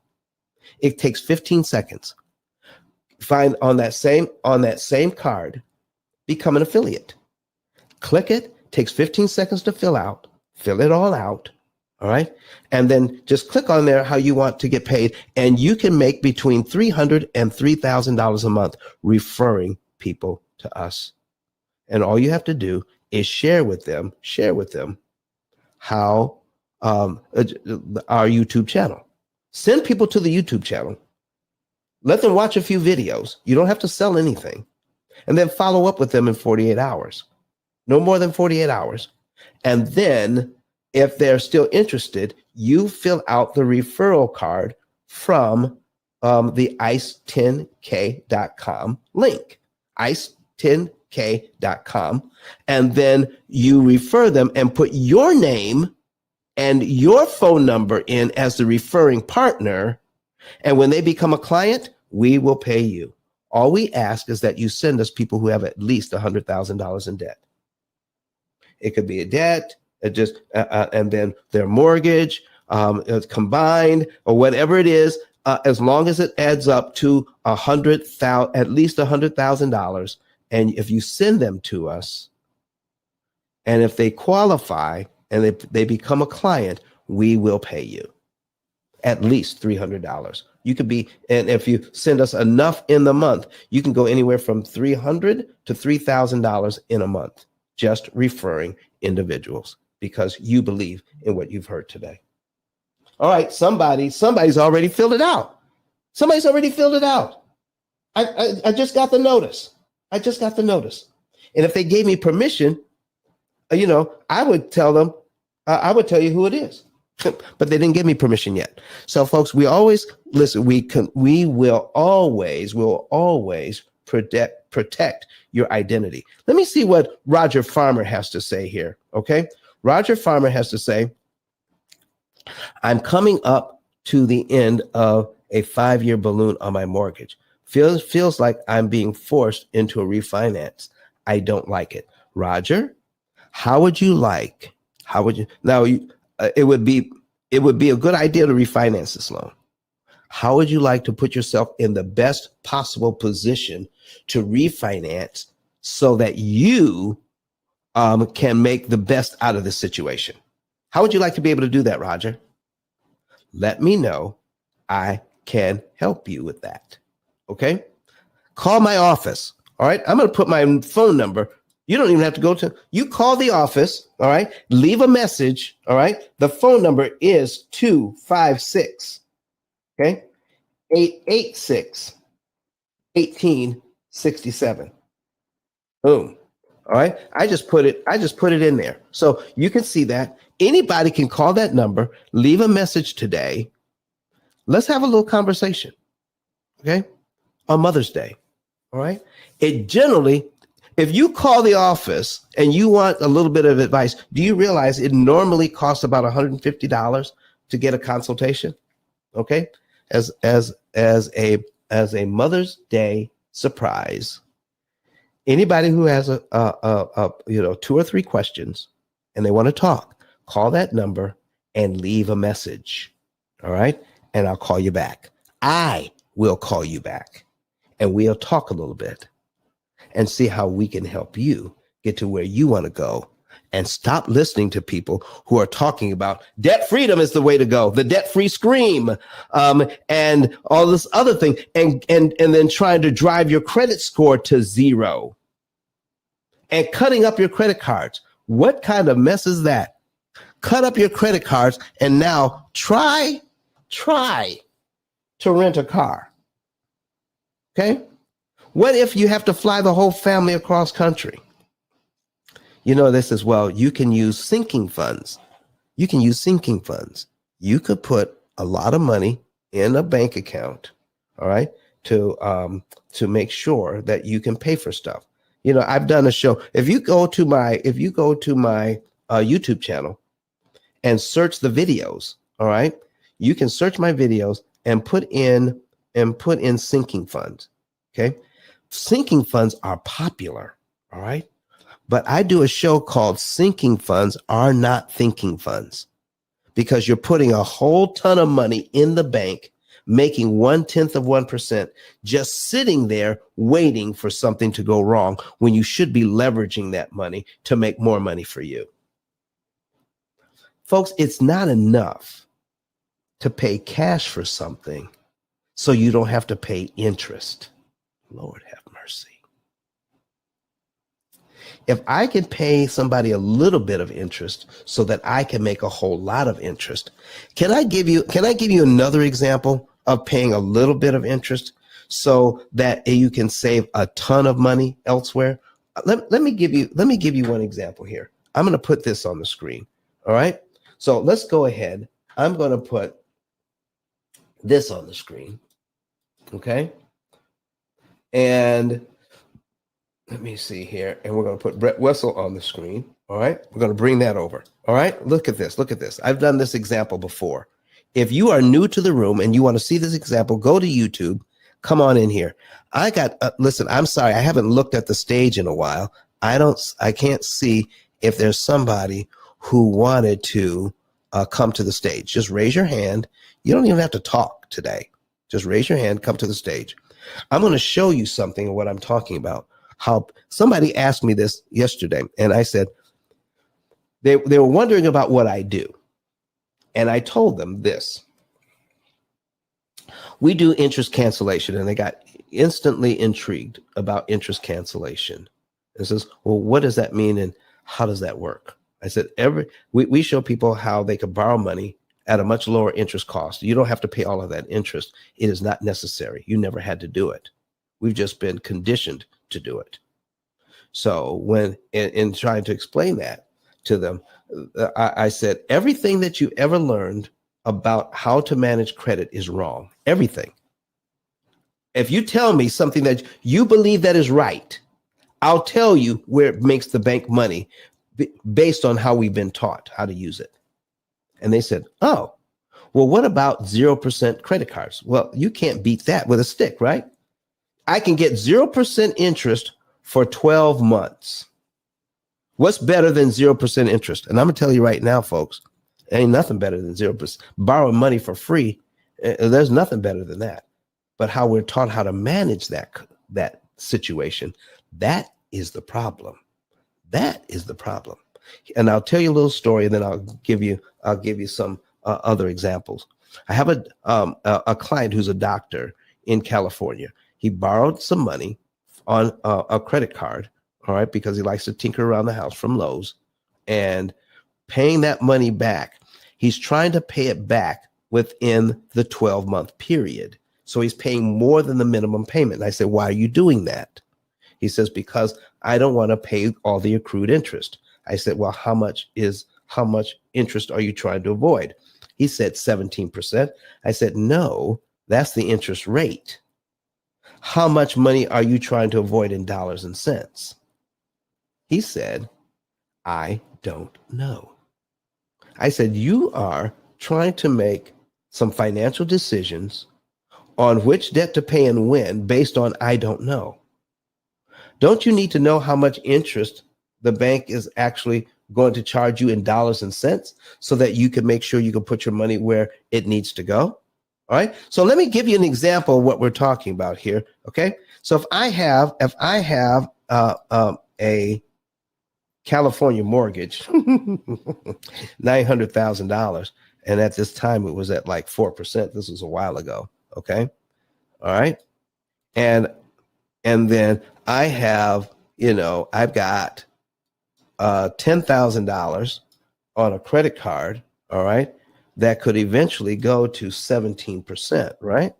It takes 15 seconds. Find on that same card, become an affiliate. Click it, takes 15 seconds to fill it all out. All right. And then just click on there how you want to get paid. And you can make between $300 and $3,000 a month referring people to us. And all you have to do is share with them how our YouTube channel. Send people to the YouTube channel. Let them watch a few videos. You don't have to sell anything. And then follow up with them in 48 hours. No more than 48 hours. And then if they're still interested, you fill out the referral card from the ice10k.com link, ice10k.com. And then you refer them and put your name and your phone number in as the referring partner. And when they become a client, we will pay you. All we ask is that you send us people who have at least $100,000 in debt. It could be a debt, and then their mortgage combined or whatever it is, as long as it adds up to at least $100,000. And if you send them to us, and if they qualify and they become a client, we will pay you at least $300. You could be, and if you send us enough in the month, you can go anywhere from $300 to $3,000 in a month, just referring individuals because you believe in what you've heard today. All right, somebody's already filled it out. Somebody's already filled it out. I just got the notice. And if they gave me permission, I would tell them, I would tell you who it is. But they didn't give me permission yet. So folks, we always listen, we will always protect your identity. Let me see what Roger Farmer has to say here. Okay. Roger Farmer has to say, I'm coming up to the end of a 5-year balloon on my mortgage. Feels like I'm being forced into a refinance. I don't like it. Roger, it would be a good idea to refinance this loan. How would you like to put yourself in the best possible position to refinance so that you can make the best out of this situation? How would you like to be able to do that, Roger? Let me know. I can help you with that. Okay? Call my office. All right? I'm going to put my phone number. You don't even have to you call the office, all right? Leave a message, all right? The phone number is 256, okay? 886-1867. Boom. All right? I just put it in there. So you can see that. Anybody can call that number, leave a message today. Let's have a little conversation, okay? On Mother's Day, all right? If you call the office and you want a little bit of advice, do you realize it normally costs about $150 to get a consultation? Okay, as a Mother's Day surprise, anybody who has a 2 or 3 questions and they want to talk, call that number and leave a message. All right, and I'll call you back. I will call you back, and we'll talk a little bit and see how we can help you get to where you want to go and stop listening to people who are talking about debt freedom is the way to go, the debt-free scream, and all this other thing, and then trying to drive your credit score to 0 and cutting up your credit cards. What kind of mess is that? Cut up your credit cards and now try to rent a car. Okay? What if you have to fly the whole family across country? This as well. You can use sinking funds. You could put a lot of money in a bank account, all right, to make sure that you can pay for stuff. I've done a show. If you go to my YouTube channel and search the videos, all right, you can search my videos and put in sinking funds. Okay. Sinking funds are popular. All right. But I do a show called Sinking Funds Are Not Thinking Funds, because you're putting a whole ton of money in the bank, making 0.1%, just sitting there waiting for something to go wrong when you should be leveraging that money to make more money for you. Folks, it's not enough to pay cash for something so you don't have to pay interest. Lord have mercy. If I can pay somebody a little bit of interest so that I can make a whole lot of interest, can I give you another example of paying a little bit of interest so that you can save a ton of money elsewhere? Let me give you one example here. I'm going to put this on the screen. All right. So let's go ahead. I'm going to put this on the screen. Okay. And let me see here. And we're going to put Brett Wessel on the screen. All right. We're going to bring that over. All right. Look at this. Look at this. I've done this example before. If you are new to the room and you want to see this example, go to YouTube. Come on in here. Listen, I'm sorry. I haven't looked at the stage in a while. I can't see if there's somebody who wanted to come to the stage. Just raise your hand. You don't even have to talk today. Just raise your hand, come to the stage. I'm going to show you something of what I'm talking about. How somebody asked me this yesterday, and I said, they were wondering about what I do. And I told them this. We do interest cancellation, and they got instantly intrigued about interest cancellation. It says, well, what does that mean and how does that work? I said, we show people how they could borrow money at a much lower interest cost. You don't have to pay all of that interest. It is not necessary. You never had to do it. We've just been conditioned to do it. So when in trying to explain that to them, I said, everything that you ever learned about how to manage credit is wrong. Everything. If you tell me something that you believe that is right, I'll tell you where it makes the bank money based on how we've been taught how to use it. And they said, oh, well, what about 0% credit cards? Well, you can't beat that with a stick, right? I can get 0% interest for 12 months. What's better than 0% interest? And I'm going to tell you right now, folks, ain't nothing better than 0%. Borrowing money for free, there's nothing better than that. But how we're taught how to manage that situation, that is the problem. That is the problem. And I'll tell you a little story, and then I'll give you some other examples. I have a client who's a doctor in California. He borrowed some money on a credit card, all right, because he likes to tinker around the house from Lowe's, and paying that money back. He's trying to pay it back within the 12-month period. So he's paying more than the minimum payment. And I said, why are you doing that? He says, because I don't want to pay all the accrued interest. I said, well, how much interest are you trying to avoid? He said 17%. I said, no, that's the interest rate. How much money are you trying to avoid in dollars and cents? He said, I don't know. I said, you are trying to make some financial decisions on which debt to pay and when based on I don't know. Don't you need to know how much interest the bank is actually going to charge you in dollars and cents so that you can make sure you can put your money where it needs to go? All right. So let me give you an example of what we're talking about here. Okay. So if I have a California mortgage, $900,000, and at this time it was at like 4%. This was a while ago. Okay. All right. And then I have, I've got $10,000 on a credit card. All right. That could eventually go to 17%, right?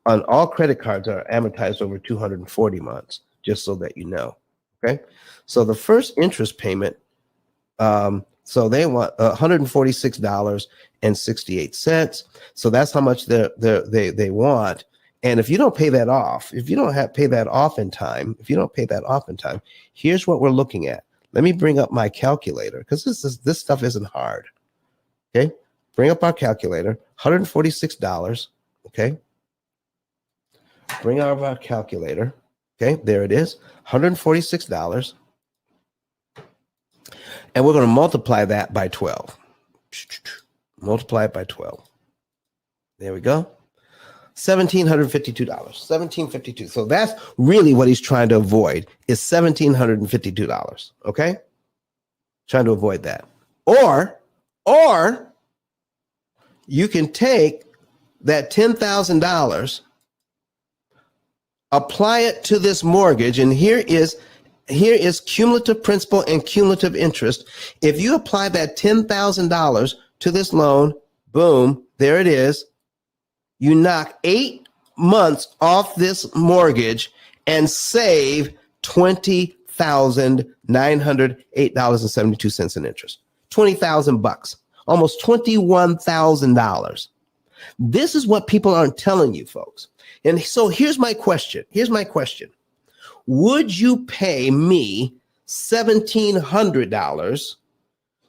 On all credit cards are amortized over 240 months, just so that you know. Okay. So the first interest payment, so they want $146.68. So that's how much they want. And if you don't pay that off, if you don't pay that off in time, here's what we're looking at. Let me bring up my calculator because this stuff isn't hard. Okay. bring up our calculator, $146. Okay. Bring up our calculator. Okay. There it is. $146. And we're going to multiply that by 12. Multiply it by 12. There we go. $1,752. $1,752. So that's really what he's trying to avoid is $1,752. Okay. Trying to avoid that. Or you can take that $10,000, apply it to this mortgage, and here is cumulative principal and cumulative interest. If you apply that $10,000 to this loan, boom, there it is. You knock 8 months off this mortgage and save $20,908.72 in interest. $20,000, almost $21,000. This is what people aren't telling you, folks. And so here's my question. Would you pay me $1,700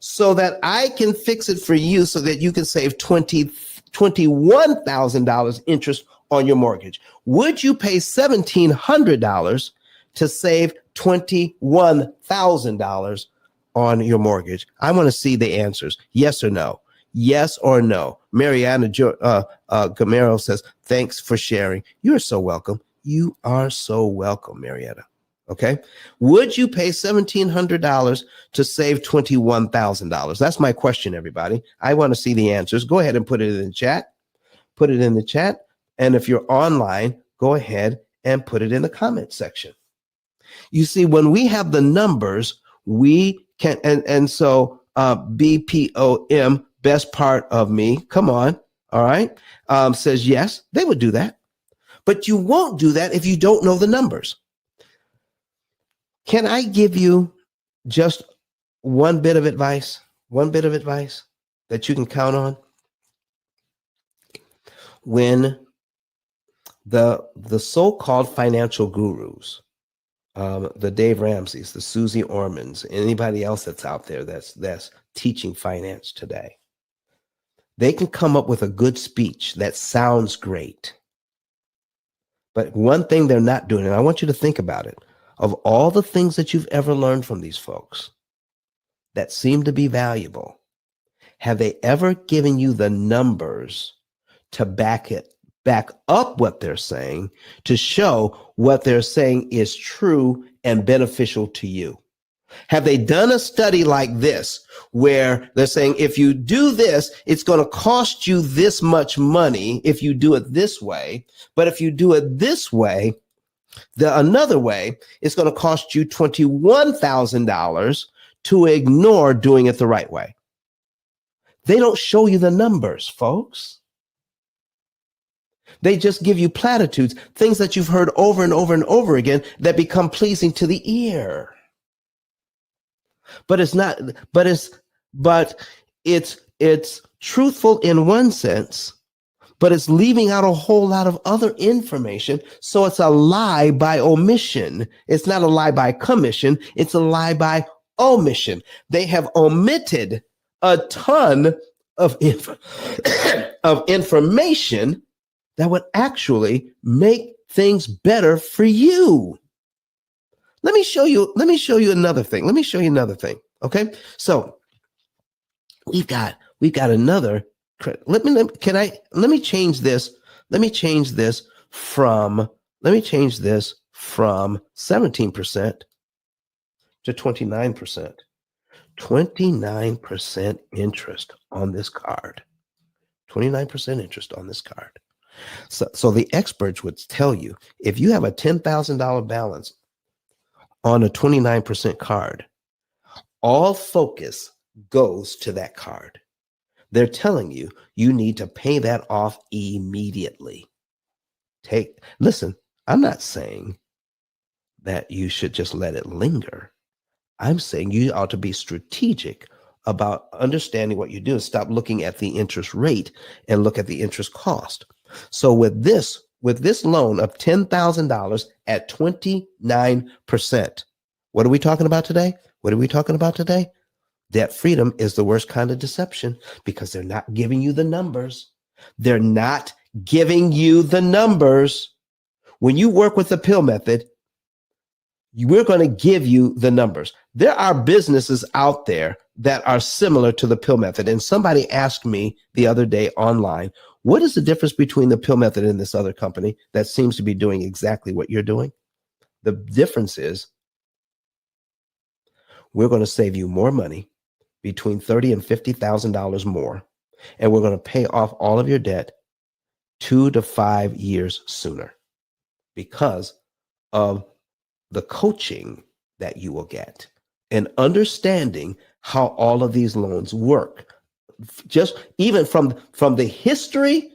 so that I can fix it for you so that you can save $21,000 interest on your mortgage? Would you pay $1,700 to save $21,000 on your mortgage? I want to see the answers. Yes or no? Yes or no? Mariana Gamero says, thanks for sharing. You're so welcome. You are so welcome, Marietta. Okay. Would you pay $1,700 to save $21,000? That's my question, everybody. I want to see the answers. Go ahead and put it in the chat. Put it in the chat. And if you're online, go ahead and put it in the comment section. You see, when we have the numbers, we can, and so BPOM, best part of me, come on, all right, says yes, they would do that. But you won't do that if you don't know the numbers. Can I give you just one bit of advice that you can count on? When the so-called financial gurus, the Dave Ramseys, the Susie Ormans, anybody else that's out there that's teaching finance today, they can come up with a good speech that sounds great. But one thing they're not doing, and I want you to think about it, of all the things that you've ever learned from these folks that seem to be valuable, have they ever given you the numbers to back up what they're saying, to show what they're saying is true and beneficial to you? Have they done a study like this where they're saying, if you do this, it's going to cost you this much money if you do it this way, but if you do it this way, another way, it's going to cost you $21,000 to ignore doing it the right way? They don't show you the numbers, folks. They just give you platitudes, things that you've heard over and over and over again that become pleasing to the ear. But it's truthful in one sense, but it's leaving out a whole lot of other information. So it's a lie by omission. It's not a lie by commission. It's a lie by omission. They have omitted a ton of information that would actually make things better for you. Let me show you another thing. Okay. So we've got another. Let me change this from 17% to 29%. 29% interest on this card. 29% interest on this card. So the experts would tell you, if you have a $10,000 balance on a 29% card, all focus goes to that card. They're telling you, you need to pay that off immediately. Listen, I'm not saying that you should just let it linger. I'm saying you ought to be strategic about understanding what you do and stop looking at the interest rate and look at the interest cost. So with this loan of $10,000 at 29%, what are we talking about today? Debt freedom is the worst kind of deception because they're not giving you the numbers. They're not giving you the numbers. When you work with the P.I.L.L method, we're going to give you the numbers. There are businesses out there that are similar to the P.I.L.L method. And somebody asked me the other day online, what is the difference between the P.I.L.L method and this other company that seems to be doing exactly what you're doing? The difference is we're going to save you more money, between $30,000 and $50,000 more, and we're going to pay off all of your debt 2 to 5 years sooner because of the coaching that you will get and understanding how all of these loans work. Just even from the history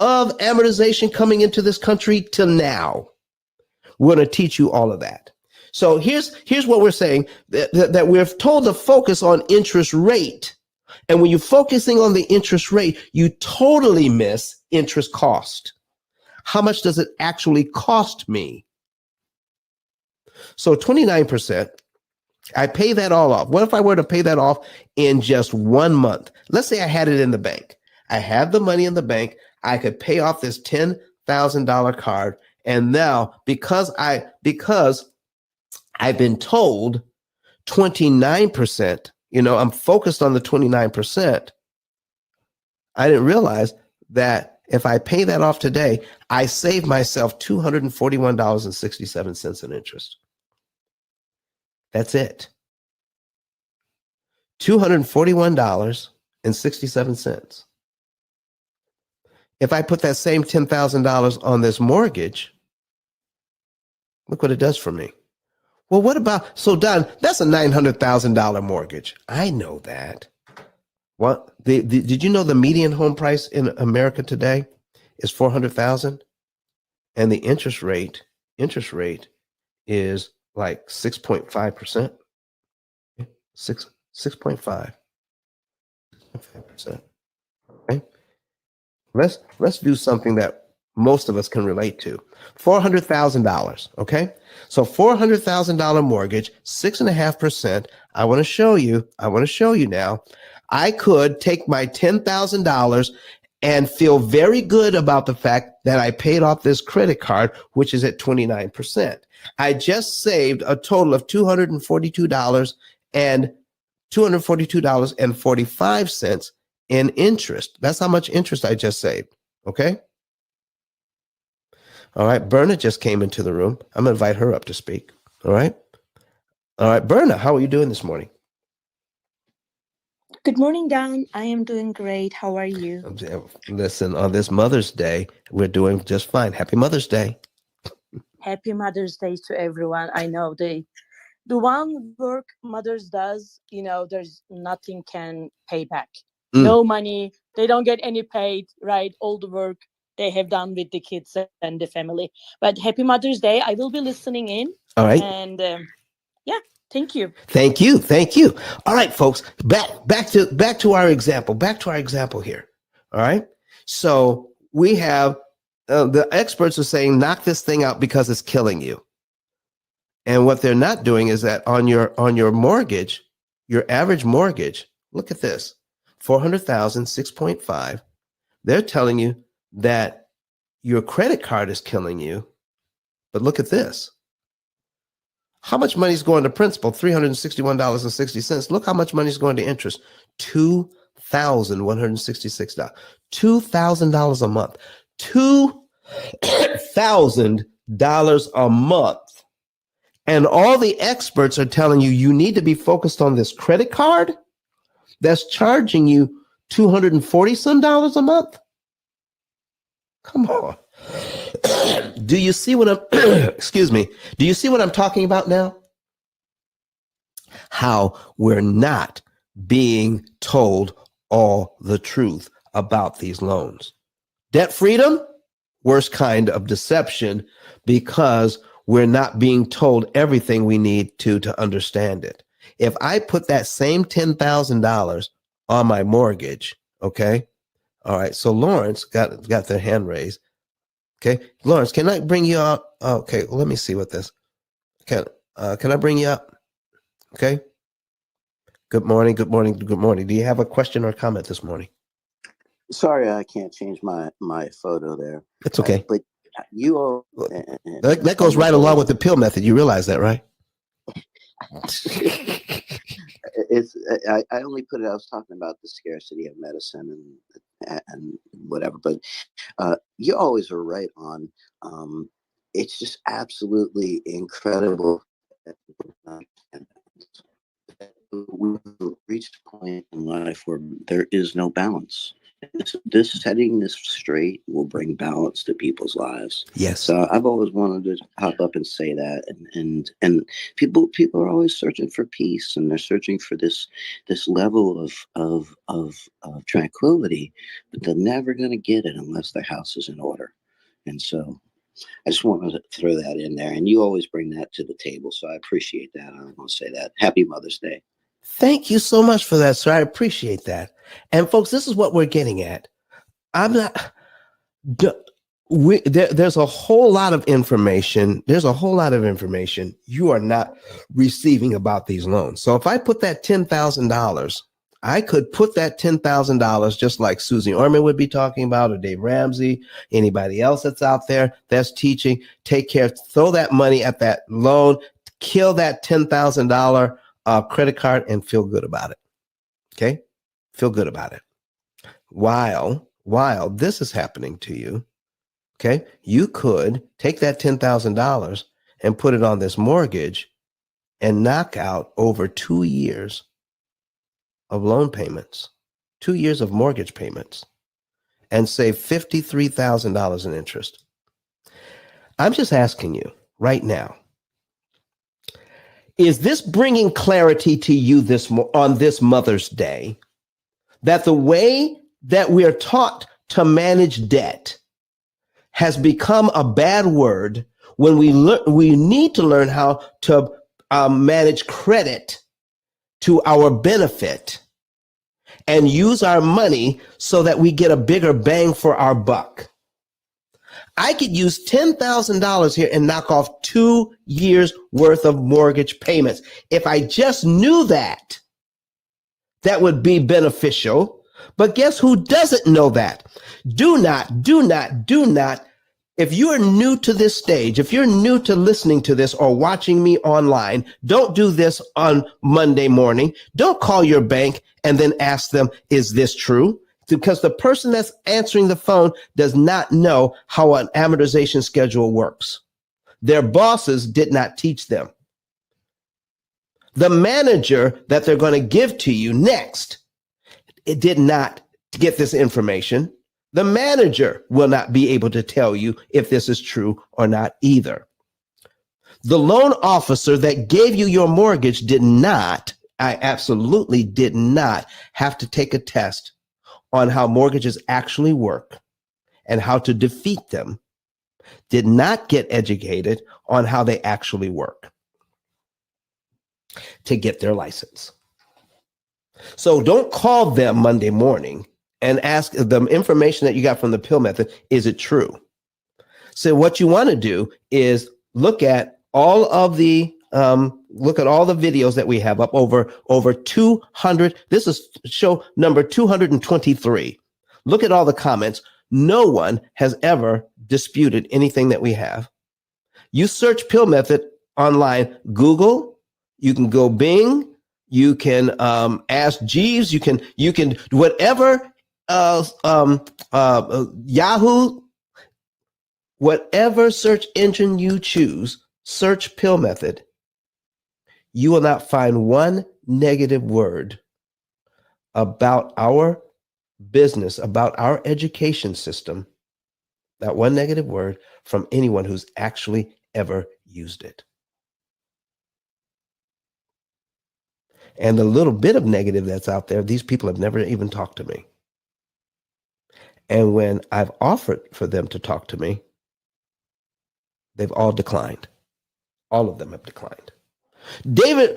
of amortization coming into this country to now, we're going to teach you all of that. So here's what we're saying, that we're told to focus on interest rate. And when you're focusing on the interest rate, you totally miss interest cost. How much does it actually cost me? So 29%, I pay that all off. What if I were to pay that off in just 1 month? Let's say I had it in the bank. I have the money in the bank. I could pay off this $10,000 card. And now because I've been told 29%, I'm focused on the 29%. I didn't realize that if I pay that off today, I save myself $241.67 in interest. That's it. $241.67. If I put that same $10,000 on this mortgage, look what it does for me. Well, what about, so Don, that's a $900,000 mortgage. I know that. What? Did you know the median home price in America today is $400,000, and the interest rate is like 6.5%. 6.5%. Okay. Let's do something that most of us can relate to. $400,000. Okay. So $400,000 mortgage, 6.5%. I want to show you now. I could take my $10,000 and feel very good about the fact that I paid off this credit card, which is at 29%. I just saved a total of $242.45 in interest. That's how much interest I just saved. Okay. All right. Berna just came into the room. I'm going to invite her up to speak. All right. All right. Berna, how are you doing this morning? Good morning, Don. I am doing great. How are you? Listen, on this Mother's Day, we're doing just fine. Happy Mother's Day. Happy Mother's Day to everyone. I know the one work mothers does, there's nothing can pay back. No money. They don't get any paid, right? All the work they have done with the kids and the family. But happy Mother's Day. I will be listening in. All right. And yeah, thank you. Thank you. Thank you. All right, folks, back to our example. Back to our example here. All right. So we have the experts are saying, knock this thing out because it's killing you. And what they're not doing is that on your mortgage, your average mortgage, look at this, 400,000, 6.5. They're telling you that your credit card is killing you. But look at this. How much money is going to principal? $361.60. Look how much money is going to interest. $2,166. $2,000 a month. $2,000 a month. And all the experts are telling you, you need to be focused on this credit card that's charging you $240 some a month. Come on. Do you see what I'm, excuse me. Do you see what I'm talking about now? How we're not being told all the truth about these loans. Debt freedom, worst kind of deception, because we're not being told everything we need to understand it. If I put that same $10,000 on my mortgage, okay? All right, so Lawrence got their hand raised. Okay, Lawrence, can I bring you up? Okay, well, let me see what this. Can I bring you up? Okay. Good morning. Good morning. Good morning. Do you have a question or comment this morning? Sorry, I can't change my photo there. It's okay. But you all That goes right along with the pill method. You realize that, right? it's I only put it. I was talking about the scarcity of medicine and whatever, but you always are right on. It's just absolutely incredible. We've reached a point in life where there is no balance. This setting this straight will bring balance to people's lives. Yes. So I've always wanted to hop up and say that, and people are always searching for peace, and they're searching for this level of tranquility, but they're never going to get it unless their house is in order. And so I just wanted to throw that in there, and you always bring that to the table, so I appreciate that. I want to say that. Happy Mother's Day. Thank you so much for that, sir. I appreciate that. And folks, this is what we're getting at. I'm not. There's a whole lot of information. There's a whole lot of information you are not receiving about these loans. So if I put that $10,000, I could put that $10,000 just like Susie Orman would be talking about, or Dave Ramsey, anybody else that's out there that's teaching. Take care, throw that money at that loan, kill that $10,000 credit card, and feel good about it. Okay, feel good about it. While this is happening to you, okay, you could take that $10,000 and put it on this mortgage and knock out over 2 years of loan payments, 2 years of mortgage payments, and save $53,000 in interest. I'm just asking you right now, is this bringing clarity to you on this Mother's Day, that the way that we are taught to manage debt has become a bad word when we need to learn how to manage credit to our benefit and use our money so that we get a bigger bang for our buck? I could use $10,000 here and knock off 2 years worth of mortgage payments. If I just knew that, that would be beneficial. But guess who doesn't know that? Do not. If you are new to this stage, if you're new to listening to this or watching me online, don't do this on Monday morning. Don't call your bank and then ask them, is this true? Because the person that's answering the phone does not know how an amortization schedule works. Their bosses did not teach them. The manager that they're going to give to you next, it did not get this information. The manager will not be able to tell you if this is true or not either. The loan officer that gave you your mortgage absolutely did not have to take a test on how mortgages actually work and how to defeat them, did not get educated on how they actually work to get their license. So don't call them Monday morning and ask them information that you got from the P.I.L.L method, is it true? So what you want to do is look at all the videos that we have up, over 200. This is show number 223. Look at all the comments. No one has ever disputed anything that we have. You search P.I.L.L method online, Google, you can go Bing, you can ask Jeeves, you can whatever, Yahoo, whatever search engine you choose, search P.I.L.L method. You will not find one negative word about our business, about our education system, not one negative word from anyone who's actually ever used it. And the little bit of negative that's out there, these people have never even talked to me. And when I've offered for them to talk to me, they've all declined. All of them have declined.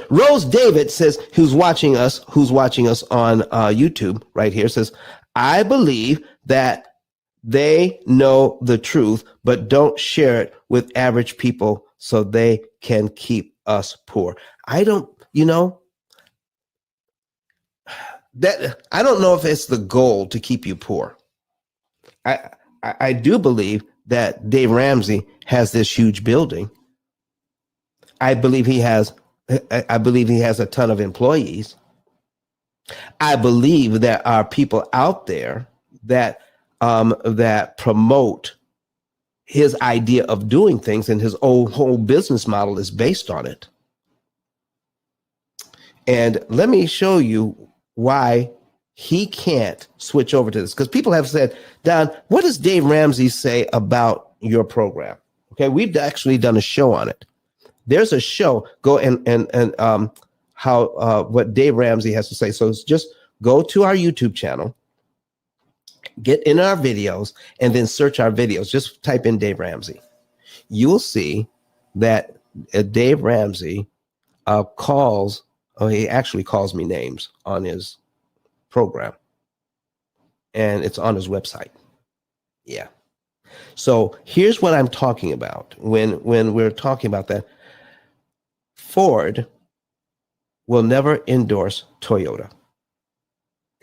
Rose David says, who's watching us on YouTube right here, says, I believe that they know the truth, but don't share it with average people so they can keep us poor. that I don't know if it's the goal to keep you poor. I do believe that Dave Ramsey has this huge building. I believe he has a ton of employees. I believe there are people out there that that promote his idea of doing things, and his whole business model is based on it. And let me show you why he can't switch over to this, because people have said, Don, what does Dave Ramsey say about your program? Okay, we've actually done a show on it. There's a show. Go and how what Dave Ramsey has to say. So it's just go to our YouTube channel, get in our videos, and then search our videos. Just type in Dave Ramsey. You will see that Dave Ramsey calls. Oh, he actually calls me names on his program, and it's on his website. Yeah. So here's what I'm talking about when we're talking about that. Ford will never endorse Toyota.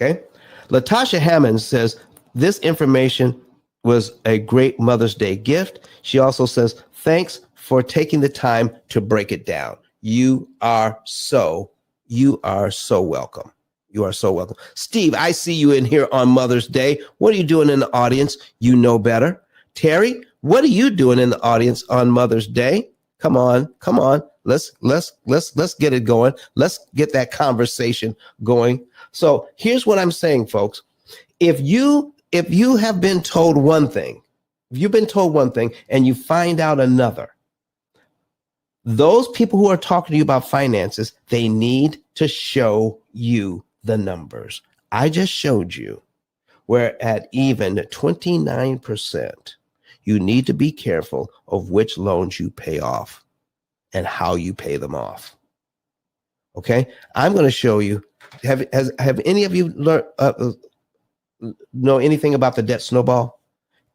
Okay. Latasha Hammond says this information was a great Mother's Day gift. She also says, thanks for taking the time to break it down. You are so welcome. You are so welcome. Steve, I see you in here on Mother's Day. What are you doing in the audience? You know better. Terry, what are you doing in the audience on Mother's Day? Come on. Let's get it going. Let's get that conversation going. So here's what I'm saying, folks. If you have been told one thing, if you've been told one thing and you find out another, those people who are talking to you about finances, they need to show you the numbers. I just showed you where at even 29%, you need to be careful of which loans you pay off and how you pay them off. Okay, I'm going to show you. Have any of you learned know anything about the debt snowball?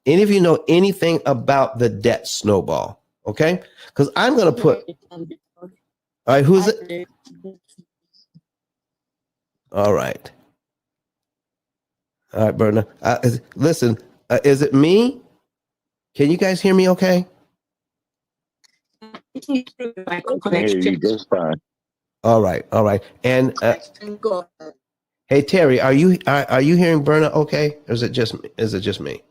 Any of you know anything about the debt snowball? Okay, because I'm going to put. All right, who's it? All right, Berna. Listen, is it me? Can you guys hear me? Okay. I can hear you just fine. All right. And hey Terry, are you hearing Berna okay, or is it just me?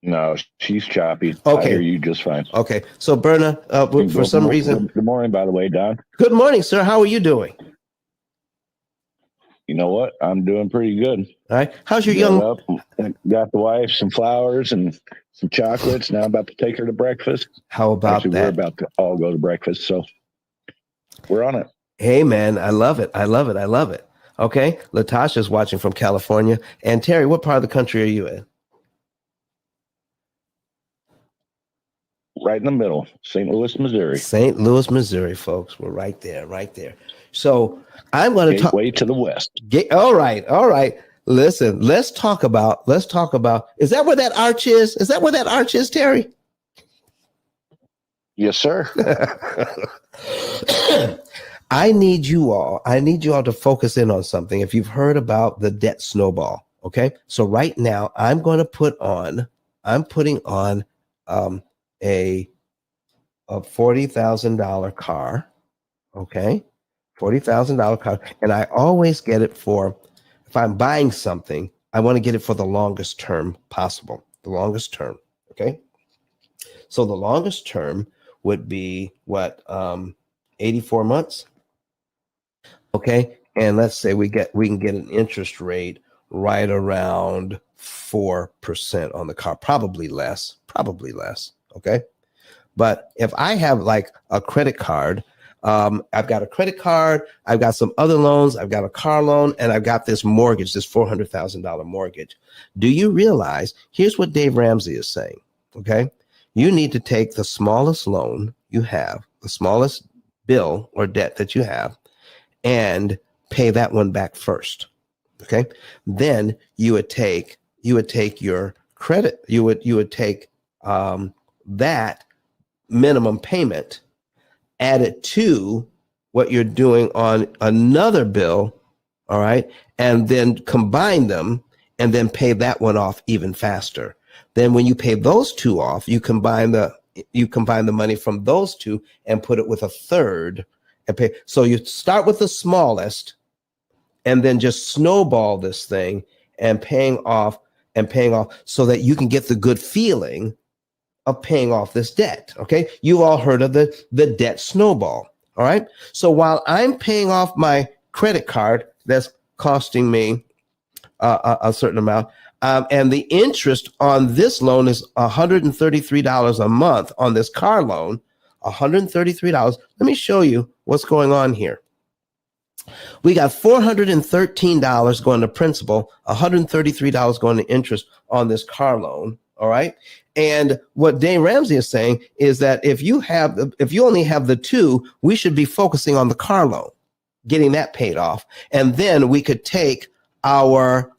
No, she's choppy. Okay. I hear you just fine. Okay. So Berna, for some reason. Good morning, by the way, Don. Good morning, sir. How are you doing? You know what? I'm doing pretty good. All right. How's your Got the wife some flowers and some chocolates. Now I'm about to take her to breakfast. How about Actually, that? We're about to all go to breakfast, so we're on it. Hey, man, I love it. Okay. Latasha's watching from California. And Terry, what part of the country are you in? Right in the middle, St. Louis, Missouri. St. Louis, Missouri, folks. We're right there. So I'm going to talk. Way to the west. All right. Listen, let's talk about, is that where that arch is? Is that where that arch is, Terry? Yes, sir. I need you all to focus in on something. If you've heard about the debt snowball, okay? So right now I'm putting on a $40,000 car, okay? $40,000 car. And I always get it for, if I'm buying something, I want to get it for the longest term possible. The longest term, okay? So the longest term would be what, 84 months? Okay, and let's say we can get an interest rate right around 4% on the car, probably less. Okay, but if I have like a credit card, I've got a credit card, I've got some other loans, I've got a car loan, and I've got this mortgage, this $400,000 mortgage. Do you realize? Here's what Dave Ramsey is saying. Okay, you need to take the smallest loan you have, the smallest bill or debt that you have, and pay that one back first. Okay. Then you would take your credit, you would take that minimum payment, add it to what you're doing on another bill, all right, and then combine them and then pay that one off even faster. Then when you pay those two off, you combine the money from those two and put it with a third and pay. So you start with the smallest and then just snowball this thing and paying off so that you can get the good feeling of paying off this debt. Okay. You all heard of the debt snowball. All right. So while I'm paying off my credit card that's costing me a certain amount, and the interest on this loan is $133 a month on this car loan, $133. Let me show you what's going on here. We got $413 going to principal, $133 going to interest on this car loan. All right. And what Dave Ramsey is saying is that if you only have the two, we should be focusing on the car loan, getting that paid off. And then we could take our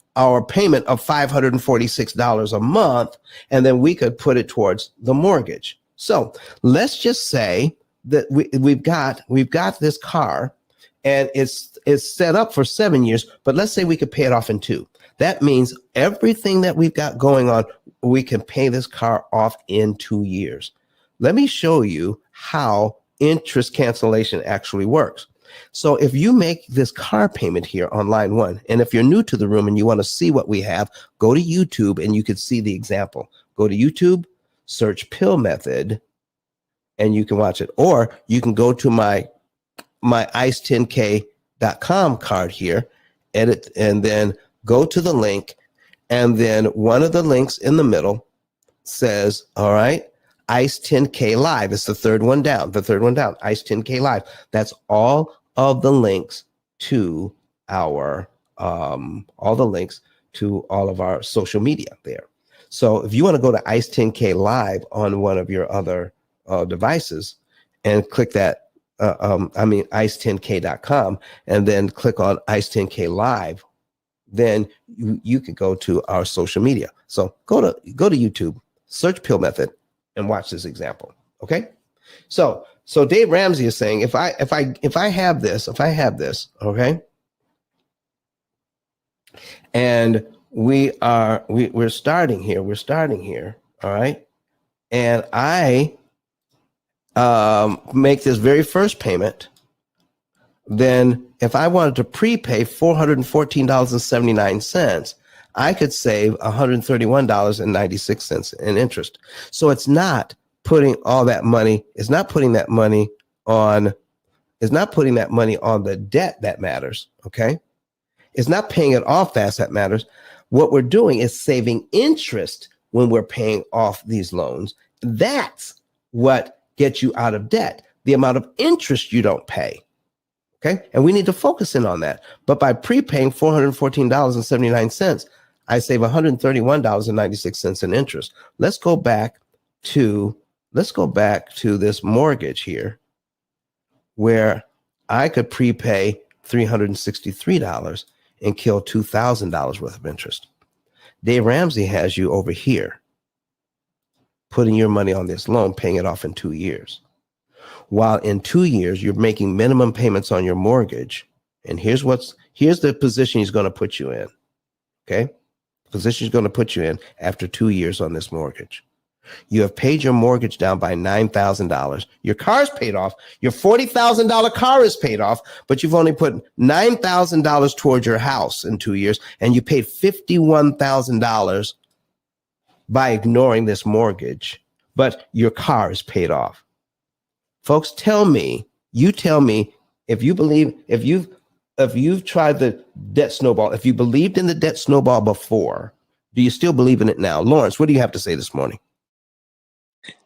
payment of $546 a month, and then we could put it towards the mortgage. So let's just say that we've got this car and it's set up for 7 years, but let's say we could pay it off in 2. That means everything that we've got going on, we can pay this car off in 2 years. Let me show you how interest cancellation actually works. So if you make this car payment here on line 1, and if you're new to the room and you want to see what we have, go to YouTube and you can see the example. Go to YouTube, search P.I.L.L method, and you can watch it. Or you can go to my ice10k.com card here, edit, and then go to the link, and then one of the links in the middle says, all right, Ice 10K Live. It's the third one down, Ice 10K Live. That's all of the links to all of our social media there. So if you want to go to Ice 10K Live on one of your other devices and click that, ice10k.com, and then click on Ice 10K Live, then you can go to our social media. So go to YouTube, search P.I.L.L method, and watch this example. Okay. So Dave Ramsey is saying, if I have this, okay, and we're starting here, all right, and I make this very first payment, then if I wanted to prepay $414.79, I could save $131.96 in interest. So it's not putting that money on the debt that matters. Okay. It's not paying it off fast that matters. What we're doing is saving interest when we're paying off these loans. That's what gets you out of debt, the amount of interest you don't pay. Okay. And we need to focus in on that. But by prepaying $414.79, I save $131.96 in interest. Let's go back to this mortgage here, where I could prepay $363 and kill $2,000 worth of interest. Dave Ramsey has you over here putting your money on this loan, paying it off in 2 years. While in 2 years, you're making minimum payments on your mortgage. And here's the position he's going to put you in. Okay. The position he's going to put you in after 2 years on this mortgage. You have paid your mortgage down by $9,000. Your car's paid off. Your $40,000 car is paid off, but you've only put $9,000 towards your house in 2 years, and you paid $51,000 by ignoring this mortgage, but your car is paid off. Folks, tell me if you've tried the debt snowball, if you believed in the debt snowball before, do you still believe in it now? Lawrence, what do you have to say this morning?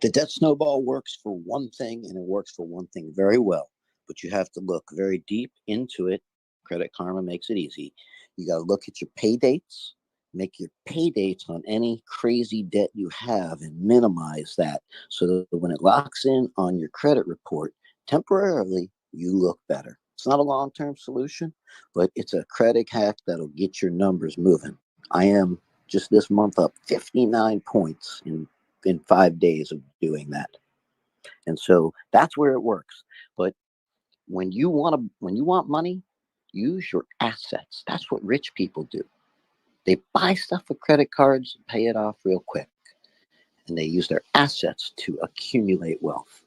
The debt snowball works for one thing, and it works for one thing very well, but you have to look very deep into it. Credit Karma makes it easy. You got to look at your pay dates, make your pay dates on any crazy debt you have, and minimize that so that when it locks in on your credit report, temporarily you look better. It's not a long-term solution, but it's a credit hack that'll get your numbers moving. I am just this month up 59 points in 5 days of doing that. And so that's where it works. But when you want money, Use your assets. That's what rich people do. They buy stuff with credit cards, pay it off real quick, and they use their assets to accumulate wealth.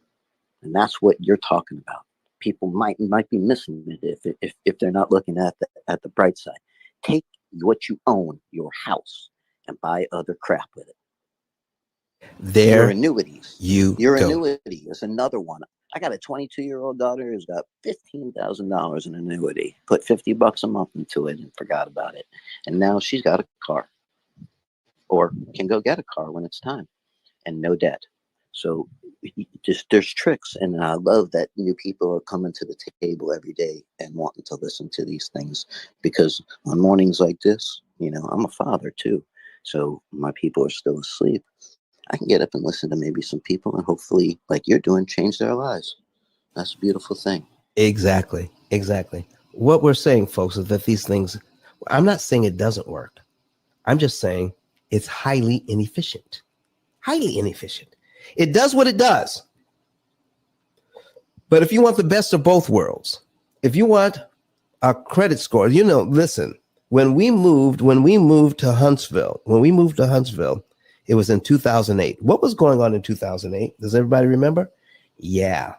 And that's what you're talking about. People might be missing it if they're not looking at the bright side. Take what you own, your house, and buy other crap with it. Your annuities. Your annuity is another one. I got a 22-year-old daughter who's got $15,000 in annuity. Put $50 a month into it and forgot about it. And now she's got a car, or can go get a car when it's time, and no debt. So there's tricks, and I love that new people are coming to the table every day and wanting to listen to these things, because on mornings like this, I'm a father too. So my people are still asleep. I can get up and listen to maybe some people, and hopefully, like you're doing, change their lives. That's a beautiful thing. Exactly. What we're saying, folks, is that these things, I'm not saying it doesn't work. I'm just saying it's highly inefficient. It does what it does. But if you want the best of both worlds, if you want a credit score, listen, when we moved to Huntsville, it was in 2008. What was going on in 2008? Does everybody remember? Yeah.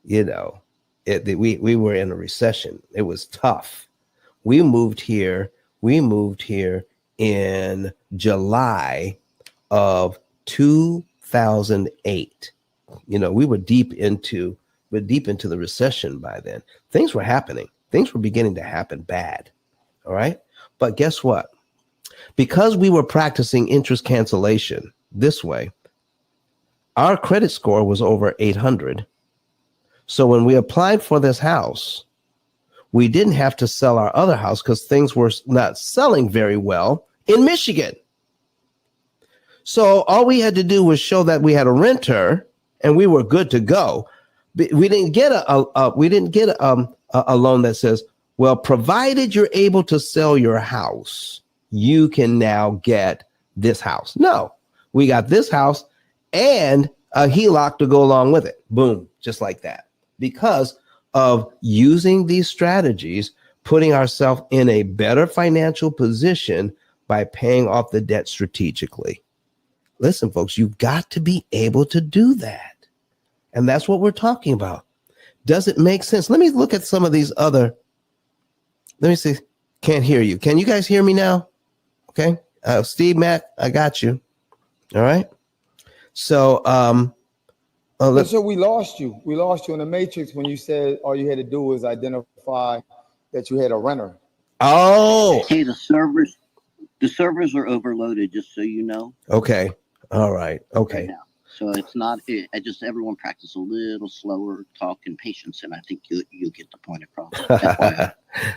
We were in a recession. It was tough. We moved here in July of 2008. We were deep into the recession by then. Things were happening. Things were beginning to happen bad. All right. But guess what? Because we were practicing interest cancellation this way, our credit score was over 800. So when we applied for this house, we didn't have to sell our other house because things were not selling very well in Michigan. So all we had to do was show that we had a renter, and we were good to go. We didn't get a loan that says, well, provided you're able to sell your house, you can now get this house. No, we got this house and a HELOC to go along with it. Boom, just like that. Because of using these strategies, putting ourselves in a better financial position by paying off the debt strategically. Listen, folks, you've got to be able to do that. And that's what we're talking about. Does it make sense? Let me look at some of these other. Let me see. Can't hear you. Can you guys hear me now? Okay. Steve, Matt, I got you. All right. So, so we lost you. We lost you in the matrix when you said all you had to do was identify that you had a renter. Oh. Hey, the servers are overloaded, just so you know. Okay. All right. Okay. Right, so it's not. I just everyone practice a little slower talk and patience, and I think you get the point across.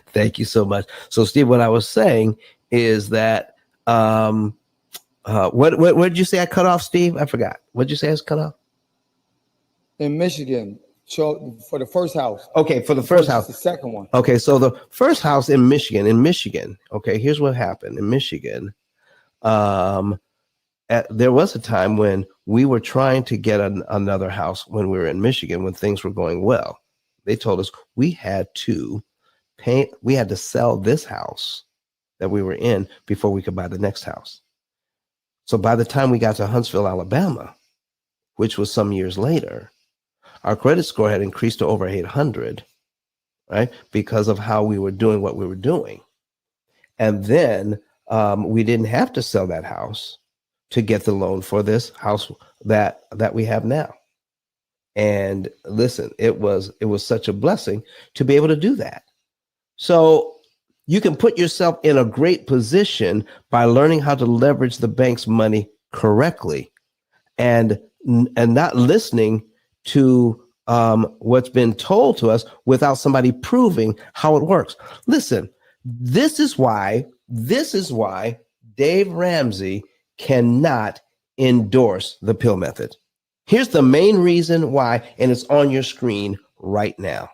Thank you so much. So, Steve, what I was saying is that what did you say I cut off, Steve? I forgot. What did you say I was cut off? In Michigan. So for the first house. Okay, for the first house. The second one. Okay, so the first house in Michigan. Okay, here's what happened in Michigan. There was a time when we were trying to get another house when we were in Michigan, when things were going well. They told us we had to sell this house that we were in before we could buy the next house. So by the time we got to Huntsville, Alabama, which was some years later, our credit score had increased to over 800, right? Because of how we were doing what we were doing. And then we didn't have to sell that house to get the loan for this house that we have now. And listen, it was such a blessing to be able to do that. So you can put yourself in a great position by learning how to leverage the bank's money correctly and not listening to what's been told to us without somebody proving how it works. Listen, this is why Dave Ramsey cannot endorse the P.I.L.L method. Here's the main reason why, and it's on your screen right now.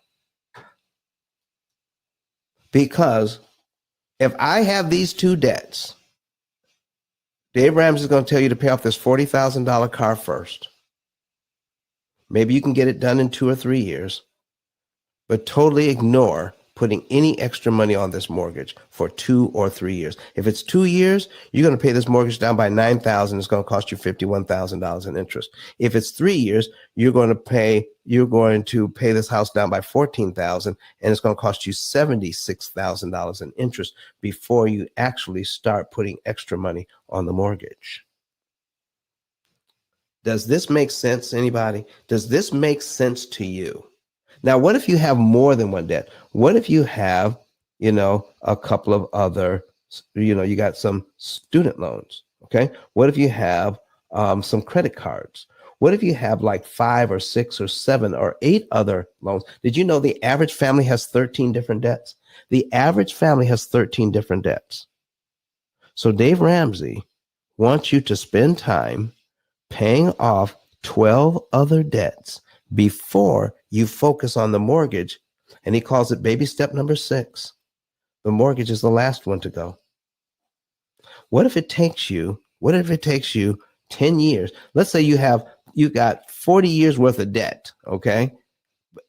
Because if I have these two debts, Dave Ramsey is going to tell you to pay off this $40,000 car first. Maybe you can get it done in 2 or 3 years, but totally ignore putting any extra money on this mortgage for 2 or 3 years. If it's 2 years, you're going to pay this mortgage down by $9,000. It's going to cost you $51,000 in interest. If it's 3 years, you're going to pay this house down by $14,000, and it's going to cost you $76,000 in interest before you actually start putting extra money on the mortgage. Does this make sense, anybody? Does this make sense to you? Now, what if you have more than one debt? What if you have, a couple of other, you got some student loans, okay? What if you have some credit cards? What if you have like 5 or 6 or 7 or 8 other loans? Did you know the average family has 13 different debts? The average family has 13 different debts. So Dave Ramsey wants you to spend time paying off 12 other debts before you focus on the mortgage. And he calls it baby step number 6. The mortgage is the last one to go. What if it takes you 10 years? Let's say you got 40 years worth of debt, okay?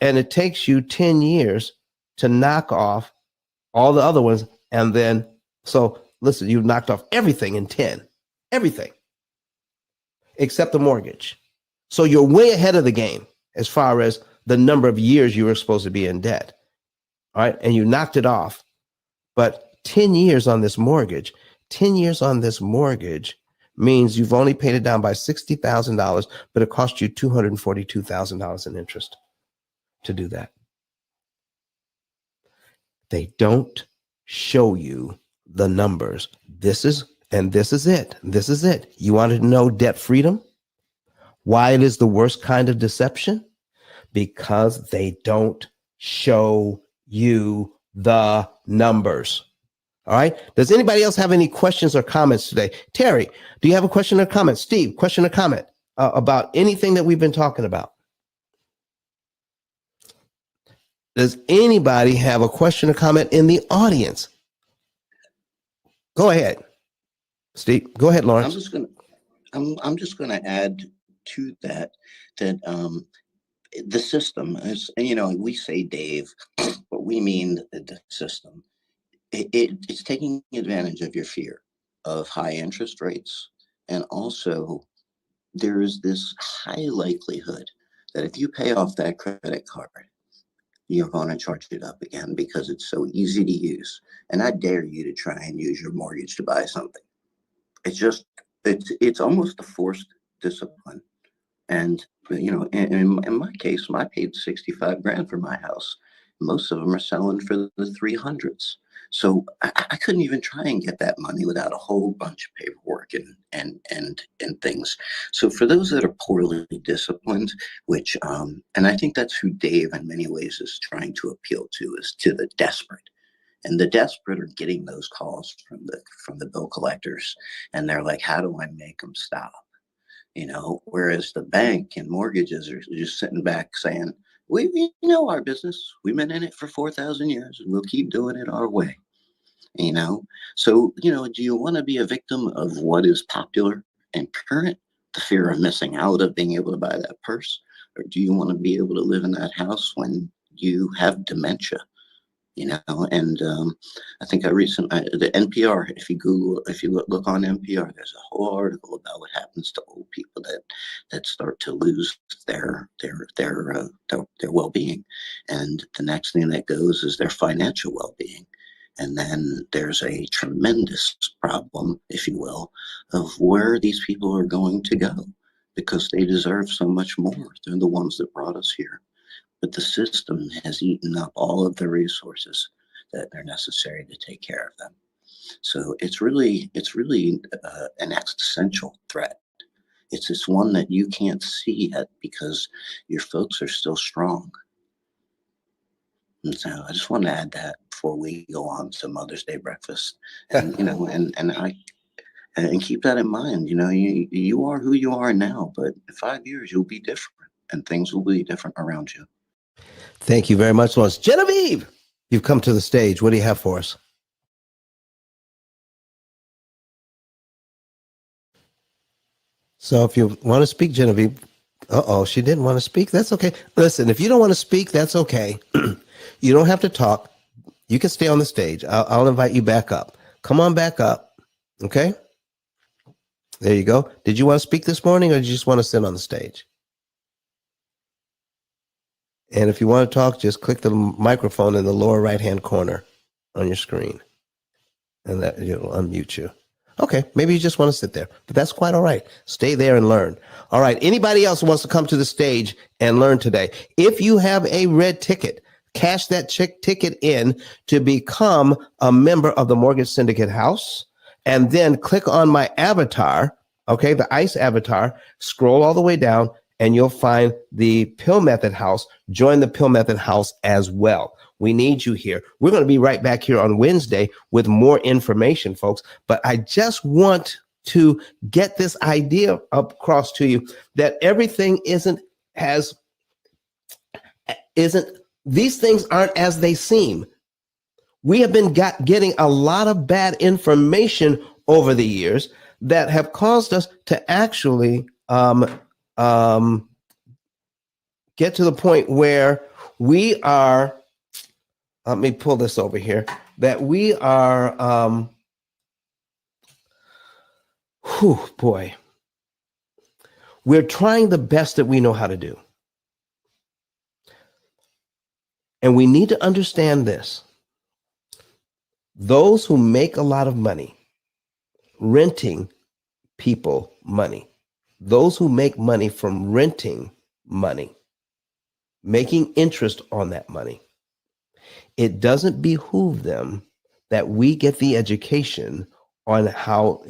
And it takes you 10 years to knock off all the other ones. And then, so listen, you've knocked off everything in 10, everything except the mortgage. So you're way ahead of the game as far as the number of years you were supposed to be in debt. All right. And you knocked it off. But 10 years on this mortgage means you've only paid it down by $60,000, but it cost you $242,000 in interest to do that. They don't show you the numbers. This is it. This is it. You wanted to know debt freedom? Why it is the worst kind of deception? Because they don't show you the numbers. All right. Does anybody else have any questions or comments today? Terry, do you have a question or comment? Steve, question or comment about anything that we've been talking about? Does anybody have a question or comment in the audience? Go ahead, Steve. Go ahead, Lawrence. I'm just gonna add to that the system is, we say Dave, but we mean the system. It's taking advantage of your fear of high interest rates, and also there is this high likelihood that if you pay off that credit card, you're going to charge it up again because it's so easy to use. And I dare you to try and use your mortgage to buy something. It's almost a forced discipline. And, in my case, I paid 65 grand for my house. Most of them are selling for the 300s. So I couldn't even try and get that money without a whole bunch of paperwork and things. So for those that are poorly disciplined, which and I think that's who Dave in many ways is trying to appeal to, is to the desperate. And the desperate are getting those calls from the bill collectors, and they're like, how do I make them stop? Whereas the bank and mortgages are just sitting back saying, we know our business. We've been in it for 4,000 years and we'll keep doing it our way. So, do you want to be a victim of what is popular and current, the fear of missing out, of being able to buy that purse? Or do you want to be able to live in that house when you have dementia? And I think the NPR, if you look on NPR, there's a whole article about what happens to old people that start to lose their well-being. And the next thing that goes is their financial well-being. And then there's a tremendous problem, if you will, of where these people are going to go, because they deserve so much more. They're the ones that brought us here. But the system has eaten up all of the resources that are necessary to take care of them. So it's really an existential threat. It's this one that you can't see yet because your folks are still strong. And so I just want to add that before we go on to Mother's Day breakfast, and and keep that in mind. You are who you are now, but in 5 years you'll be different, and things will be different around you. Thank you very much, Lawrence. Genevieve, you've come to the stage. What do you have for us? So if you want to speak, Genevieve, she didn't want to speak. That's okay. Listen, if you don't want to speak, that's okay. You don't have to talk. You can stay on the stage. I'll invite you back up. Come on back up. Okay. There you go. Did you want to speak this morning, or did you just want to sit on the stage? And if you want to talk, just click the microphone in the lower right-hand corner on your screen, and that it'll unmute you. Okay, maybe you just want to sit there, but that's quite all right. Stay there and learn. All right, anybody else who wants to come to the stage and learn today? If you have a red ticket, cash that ticket in to become a member of the Mortgage Syndicate House, and then click on my avatar, okay, the ICE avatar, scroll all the way down, and you'll find the P.I.L.L Method House. Join the P.I.L.L Method House as well. We need you here. We're going to be right back here on Wednesday with more information, folks. But I just want to get this idea across to you that everything these things aren't as they seem. We have been getting a lot of bad information over the years that have caused us to actually get to the point where we are, let me pull this over here, that we are, we're trying the best that we know how to do. And we need to understand this. Those who make a lot of money renting people money, those who make money from renting money, making interest on that money, it doesn't behoove them that we get the education on how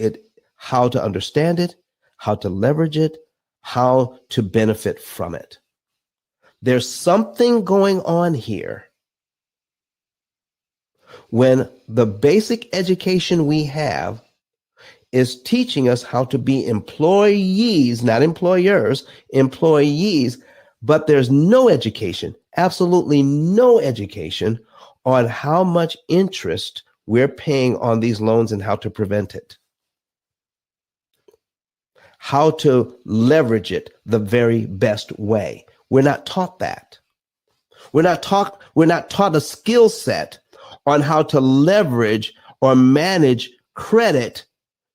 to understand it, how to leverage it, how to benefit from it. There's something going on here when the basic education we have is teaching us how to be employees, not employers, employees, but there's no education, absolutely no education on how much interest we're paying on these loans and how to prevent it, how to leverage it the very best way. We're not taught that. We're not taught a skill set on how to leverage or manage credit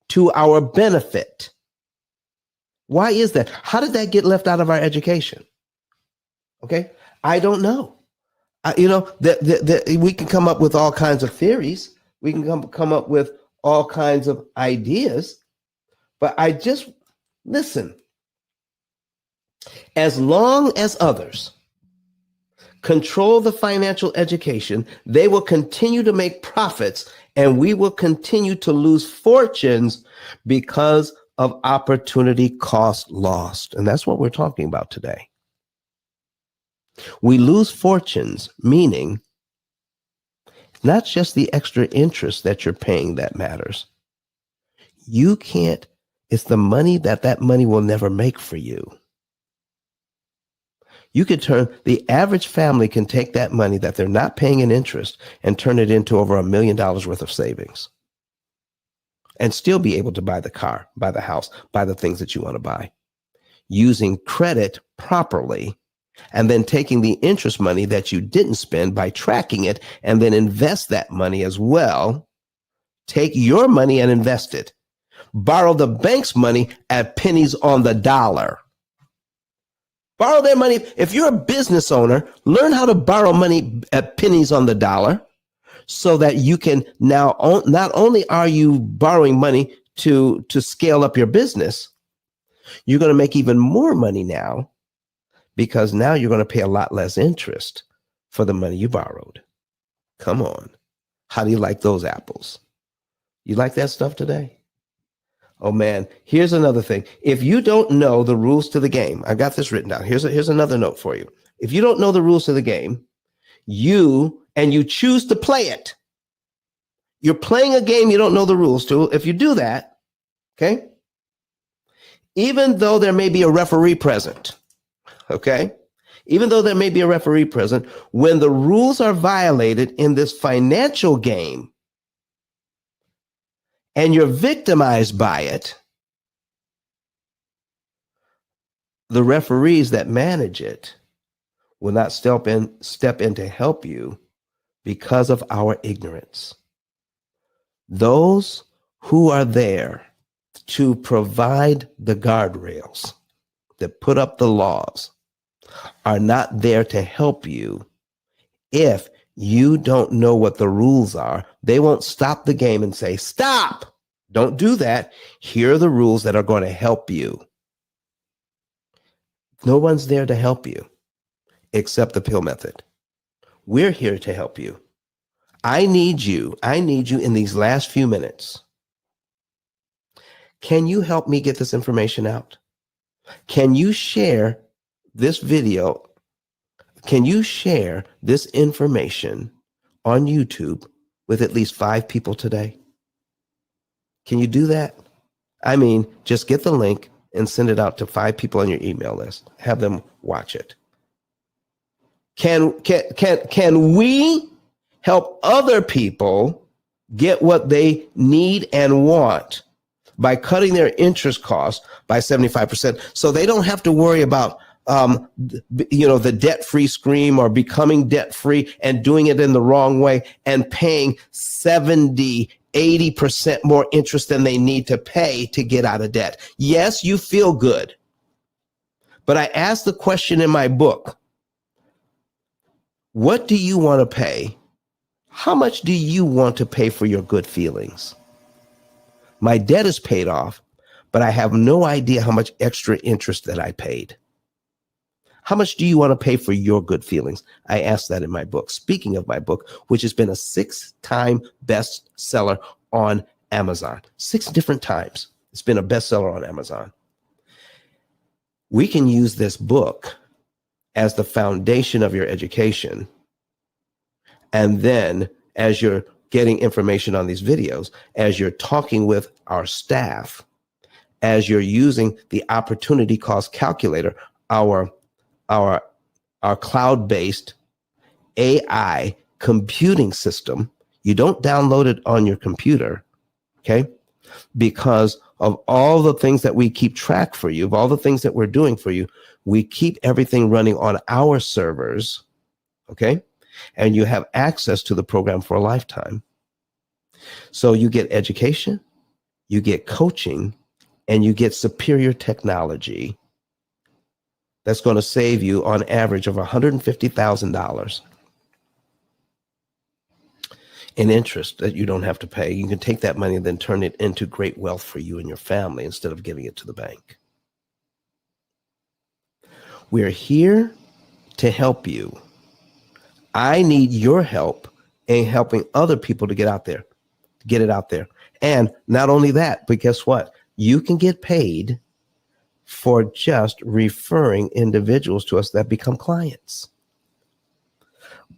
to our benefit. Why is that? How did that get left out of our education? Okay, I don't know. We can come up with all kinds of theories. We can come up with all kinds of ideas. But listen. As long as others control the financial education, they will continue to make profits, and we will continue to lose fortunes because of opportunity cost lost. And that's what we're talking about today. We lose fortunes, meaning not just the extra interest that you're paying that matters. It's the money that money will never make for you. The average family can take that money that they're not paying in interest and turn it into over $1 million worth of savings and still be able to buy the car, buy the house, buy the things that you want to buy, using credit properly, and then taking the interest money that you didn't spend by tracking it and then invest that money as well. Take your money and invest it. Borrow the bank's money at pennies on the dollar. Borrow their money. If you're a business owner, learn how to borrow money at pennies on the dollar so that you can now, not only are you borrowing money to scale up your business, you're going to make even more money now because now you're going to pay a lot less interest for the money you borrowed. Come on. How do you like those apples? You like that stuff today? Oh man, here's another thing. If you don't know the rules to the game, I got this written down. Here's another note for you. If you don't know the rules to the game, you choose to play it. You're playing a game you don't know the rules to. If you do that, okay, even though there may be a referee present, okay, even though there may be a referee present, when the rules are violated in this financial game and you're victimized by it, the referees that manage it will not step in to help you because of our ignorance. Those who are there to provide the guardrails, that put up the laws, are not there to help you. If you don't know what the rules are, they won't stop the game and say, stop, don't do that. Here are the rules that are going to help you. No one's there to help you except the P.I.L.L method. We're here to help you. I need you in these last few minutes. Can you help me get this information out? Can you share this video? Can you share this information on YouTube with at least 5 people today? Can you do that? I mean, just get the link and send it out to 5 people on your email list. Have them watch it. Can we help other people get what they need and want by cutting their interest costs by 75%, so they don't have to worry about the debt-free scheme or becoming debt-free and doing it in the wrong way and paying 70-80% more interest than they need to pay to get out of debt? Yes, you feel good. But I asked the question in my book, what do you want to pay? How much do you want to pay for your good feelings? My debt is paid off, but I have no idea how much extra interest that I paid. How much do you want to pay for your good feelings? I asked that in my book. Speaking of my book, which has been a 6-time bestseller on Amazon. 6 different times. It's been a bestseller on Amazon. We can use this book as the foundation of your education. And then as you're getting information on these videos, as you're talking with our staff, as you're using the opportunity cost calculator, our cloud-based AI computing system, you don't download it on your computer, okay? Because of all the things that we keep track for you, of all the things that we're doing for you, we keep everything running on our servers, okay? And you have access to the program for a lifetime. So you get education, you get coaching, and you get superior technology that's going to save you on average of $150,000 in interest that you don't have to pay. You can take that money and then turn it into great wealth for you and your family instead of giving it to the bank. We're here to help you. I need your help in helping other people to get out there, get it out there. And not only that, but guess what? You can get paid for just referring individuals to us that become clients.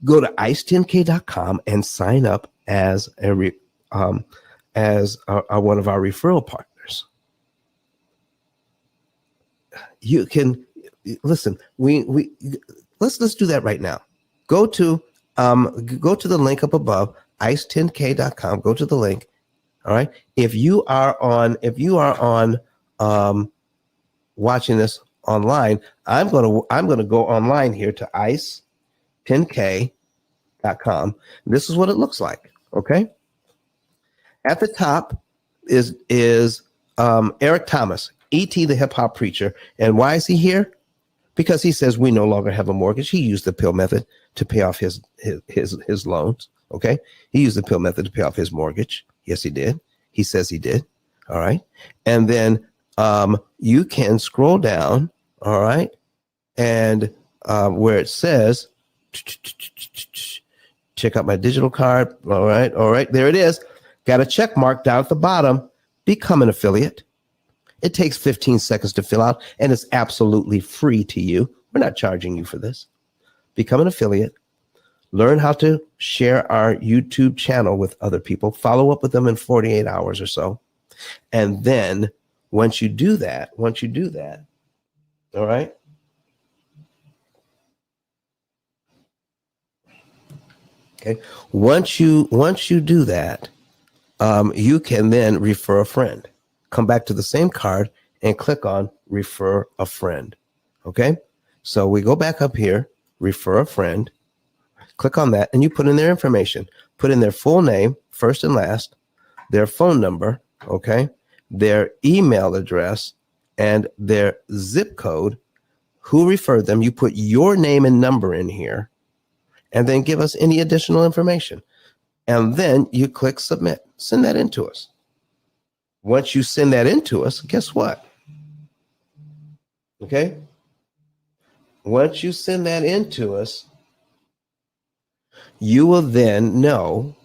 Go to ice10k.com and sign up as one of our referral partners. You can listen. Let's do that right now. Go to the link up above, ice10k.com. Go to the link. All right. If you are on watching this online, I'm gonna go online here to ice10k.com. This is what it looks like. Okay. At the top is Eric Thomas, E.T. the hip hop preacher. And why is he here? Because he says we no longer have a mortgage. He used the P.I.L.L method to pay off his loans. Okay. He used the P.I.L.L method to pay off his mortgage. Yes, he did. He says he did. All right. And then you can scroll down. All right. And where it says, check out my digital card. All right. All right. There it is. Got a check mark down at the bottom. Become an affiliate. It takes 15 seconds to fill out, and it's absolutely free to you. We're not charging you for this. Become an affiliate. Learn how to share our YouTube channel with other people. Follow up with them in 48 hours or so. And then once you do that, all right? Okay. Once you do that, you can then refer a friend. Come back to the same card and click on refer a friend. Okay. So we go back up here, refer a friend. Click on that and you put in their information. Put in their full name, first and last, their phone number, okay, their email address, and their zip code, who referred them. You put your name and number in here, and then give us any additional information. And then you click submit. Send that in to us. Once you send that in to us, guess what? Okay? Once you send that in to us, you will then know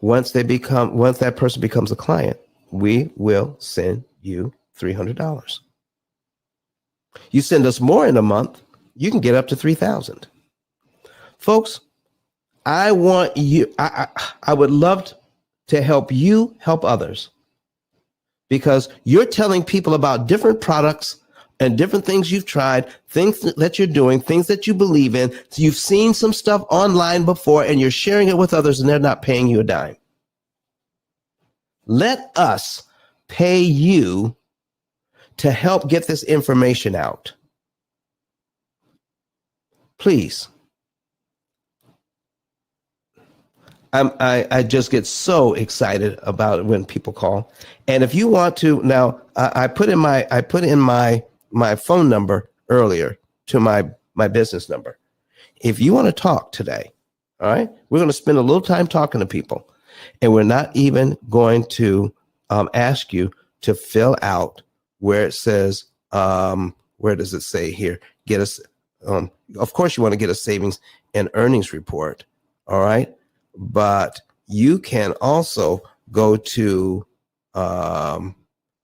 once that person becomes a client, we will send you $300. You send us more in a month, you can get up to $3,000. Folks, I want you, I would love to help you help others, because you're telling people about different products and different things you've tried, things that you're doing, things that you believe in. So you've seen some stuff online before and you're sharing it with others and they're not paying you a dime. Let us pay you to help get this information out. Please. I just get so excited about it when people call. And if you want to, now I put in my phone number earlier to my business number. If you want to talk today, all right, we're going to spend a little time talking to people, and we're not even going to ask you to fill out where it says, where does it say here? Get us, of course you want to get a savings and earnings report, all right? But you can also go to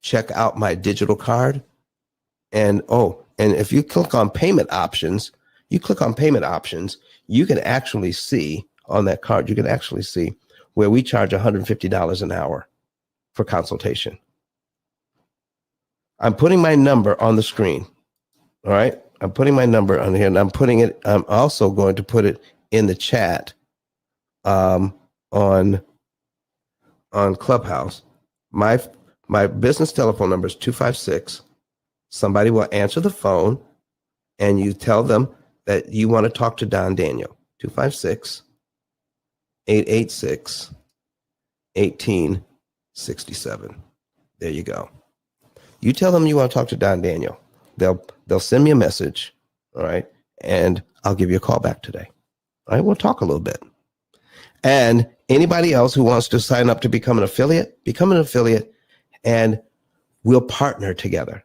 check out my digital card. And if you click on payment options, you can actually see on that card, you can actually see where we charge $150 an hour for consultation. I'm putting my number on the screen. All right. I'm putting my number on here, and I'm also going to put it in the chat on Clubhouse. My business telephone number is 256. Somebody will answer the phone and you tell them that you want to talk to Don Daniel. 256-886-1867. There you go. You tell them you want to talk to Don Daniel. They'll send me a message, all right, and I'll give you a call back today. All right, we'll talk a little bit. And anybody else who wants to sign up to become an affiliate, and we'll partner together.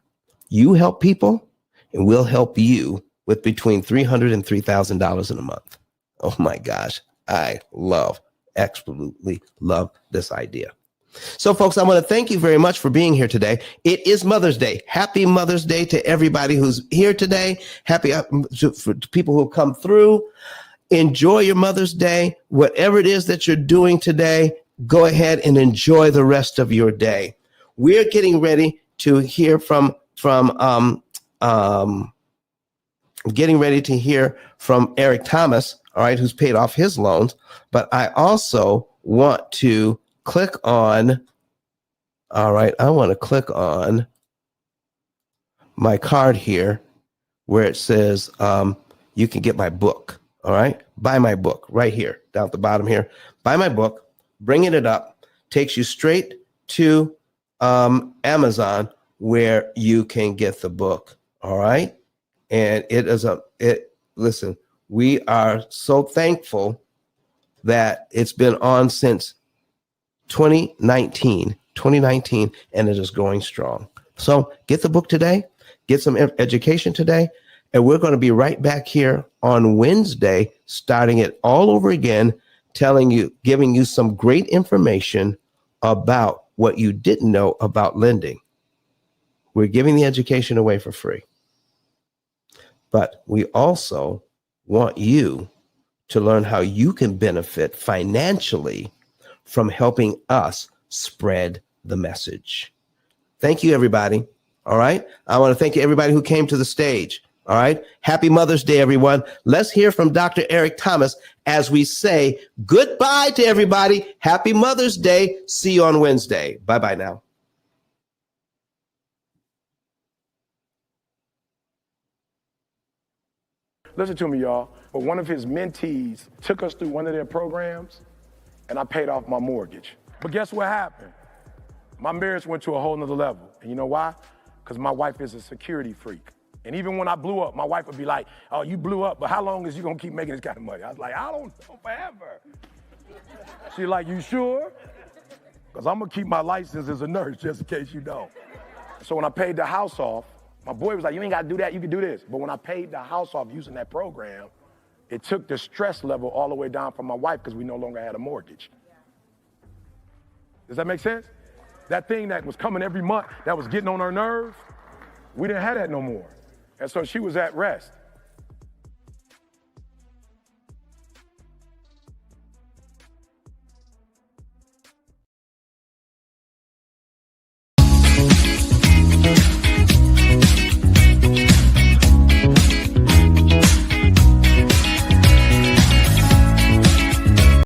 You help people, and we'll help you with between $300 and $3,000 in a month. Oh my gosh, I absolutely love this idea. So folks, I want to thank you very much for being here today. It is Mother's Day. Happy Mother's Day to everybody who's here today. Happy for people who come through. Enjoy your Mother's Day. Whatever it is that you're doing today, go ahead and enjoy the rest of your day. We're getting ready to hear from Eric Thomas, all right, who's paid off his loans. But I also want to click on, I want to click on my card here where it says you can get my book. All right. Buy my book right here down at the bottom here. Buy my book, bringing it up, takes you straight to Amazon where you can get the book. All right. And listen, we are so thankful that it's been on since 2019, and it is going strong. So get the book today, get some education today. And we're going to be right back here on Wednesday, starting it all over again, giving you some great information about what you didn't know about lending. We're giving the education away for free. But we also want you to learn how you can benefit financially from helping us spread the message. Thank you, everybody. All right. I want to thank you, everybody who came to the stage. All right. Happy Mother's Day, everyone. Let's hear from Dr. Eric Thomas as we say goodbye to everybody. Happy Mother's Day. See you on Wednesday. Bye-bye now. Listen to me, y'all. But one of his mentees took us through one of their programs, and I paid off my mortgage. But guess what happened? My marriage went to a whole nother level. And you know why? Because my wife is a security freak. And even when I blew up, my wife would be like, oh, you blew up, but how long is you gonna keep making this kind of money? I was like, I don't know, forever. She's like, you sure? Because I'm gonna keep my license as a nurse just in case you don't. So when I paid the house off, my boy was like, you ain't gotta do that, you can do this. But when I paid the house off using that program, it took the stress level all the way down for my wife because we no longer had a mortgage. Does that make sense? That thing that was coming every month, that was getting on her nerves, we didn't have that no more. And so she was at rest.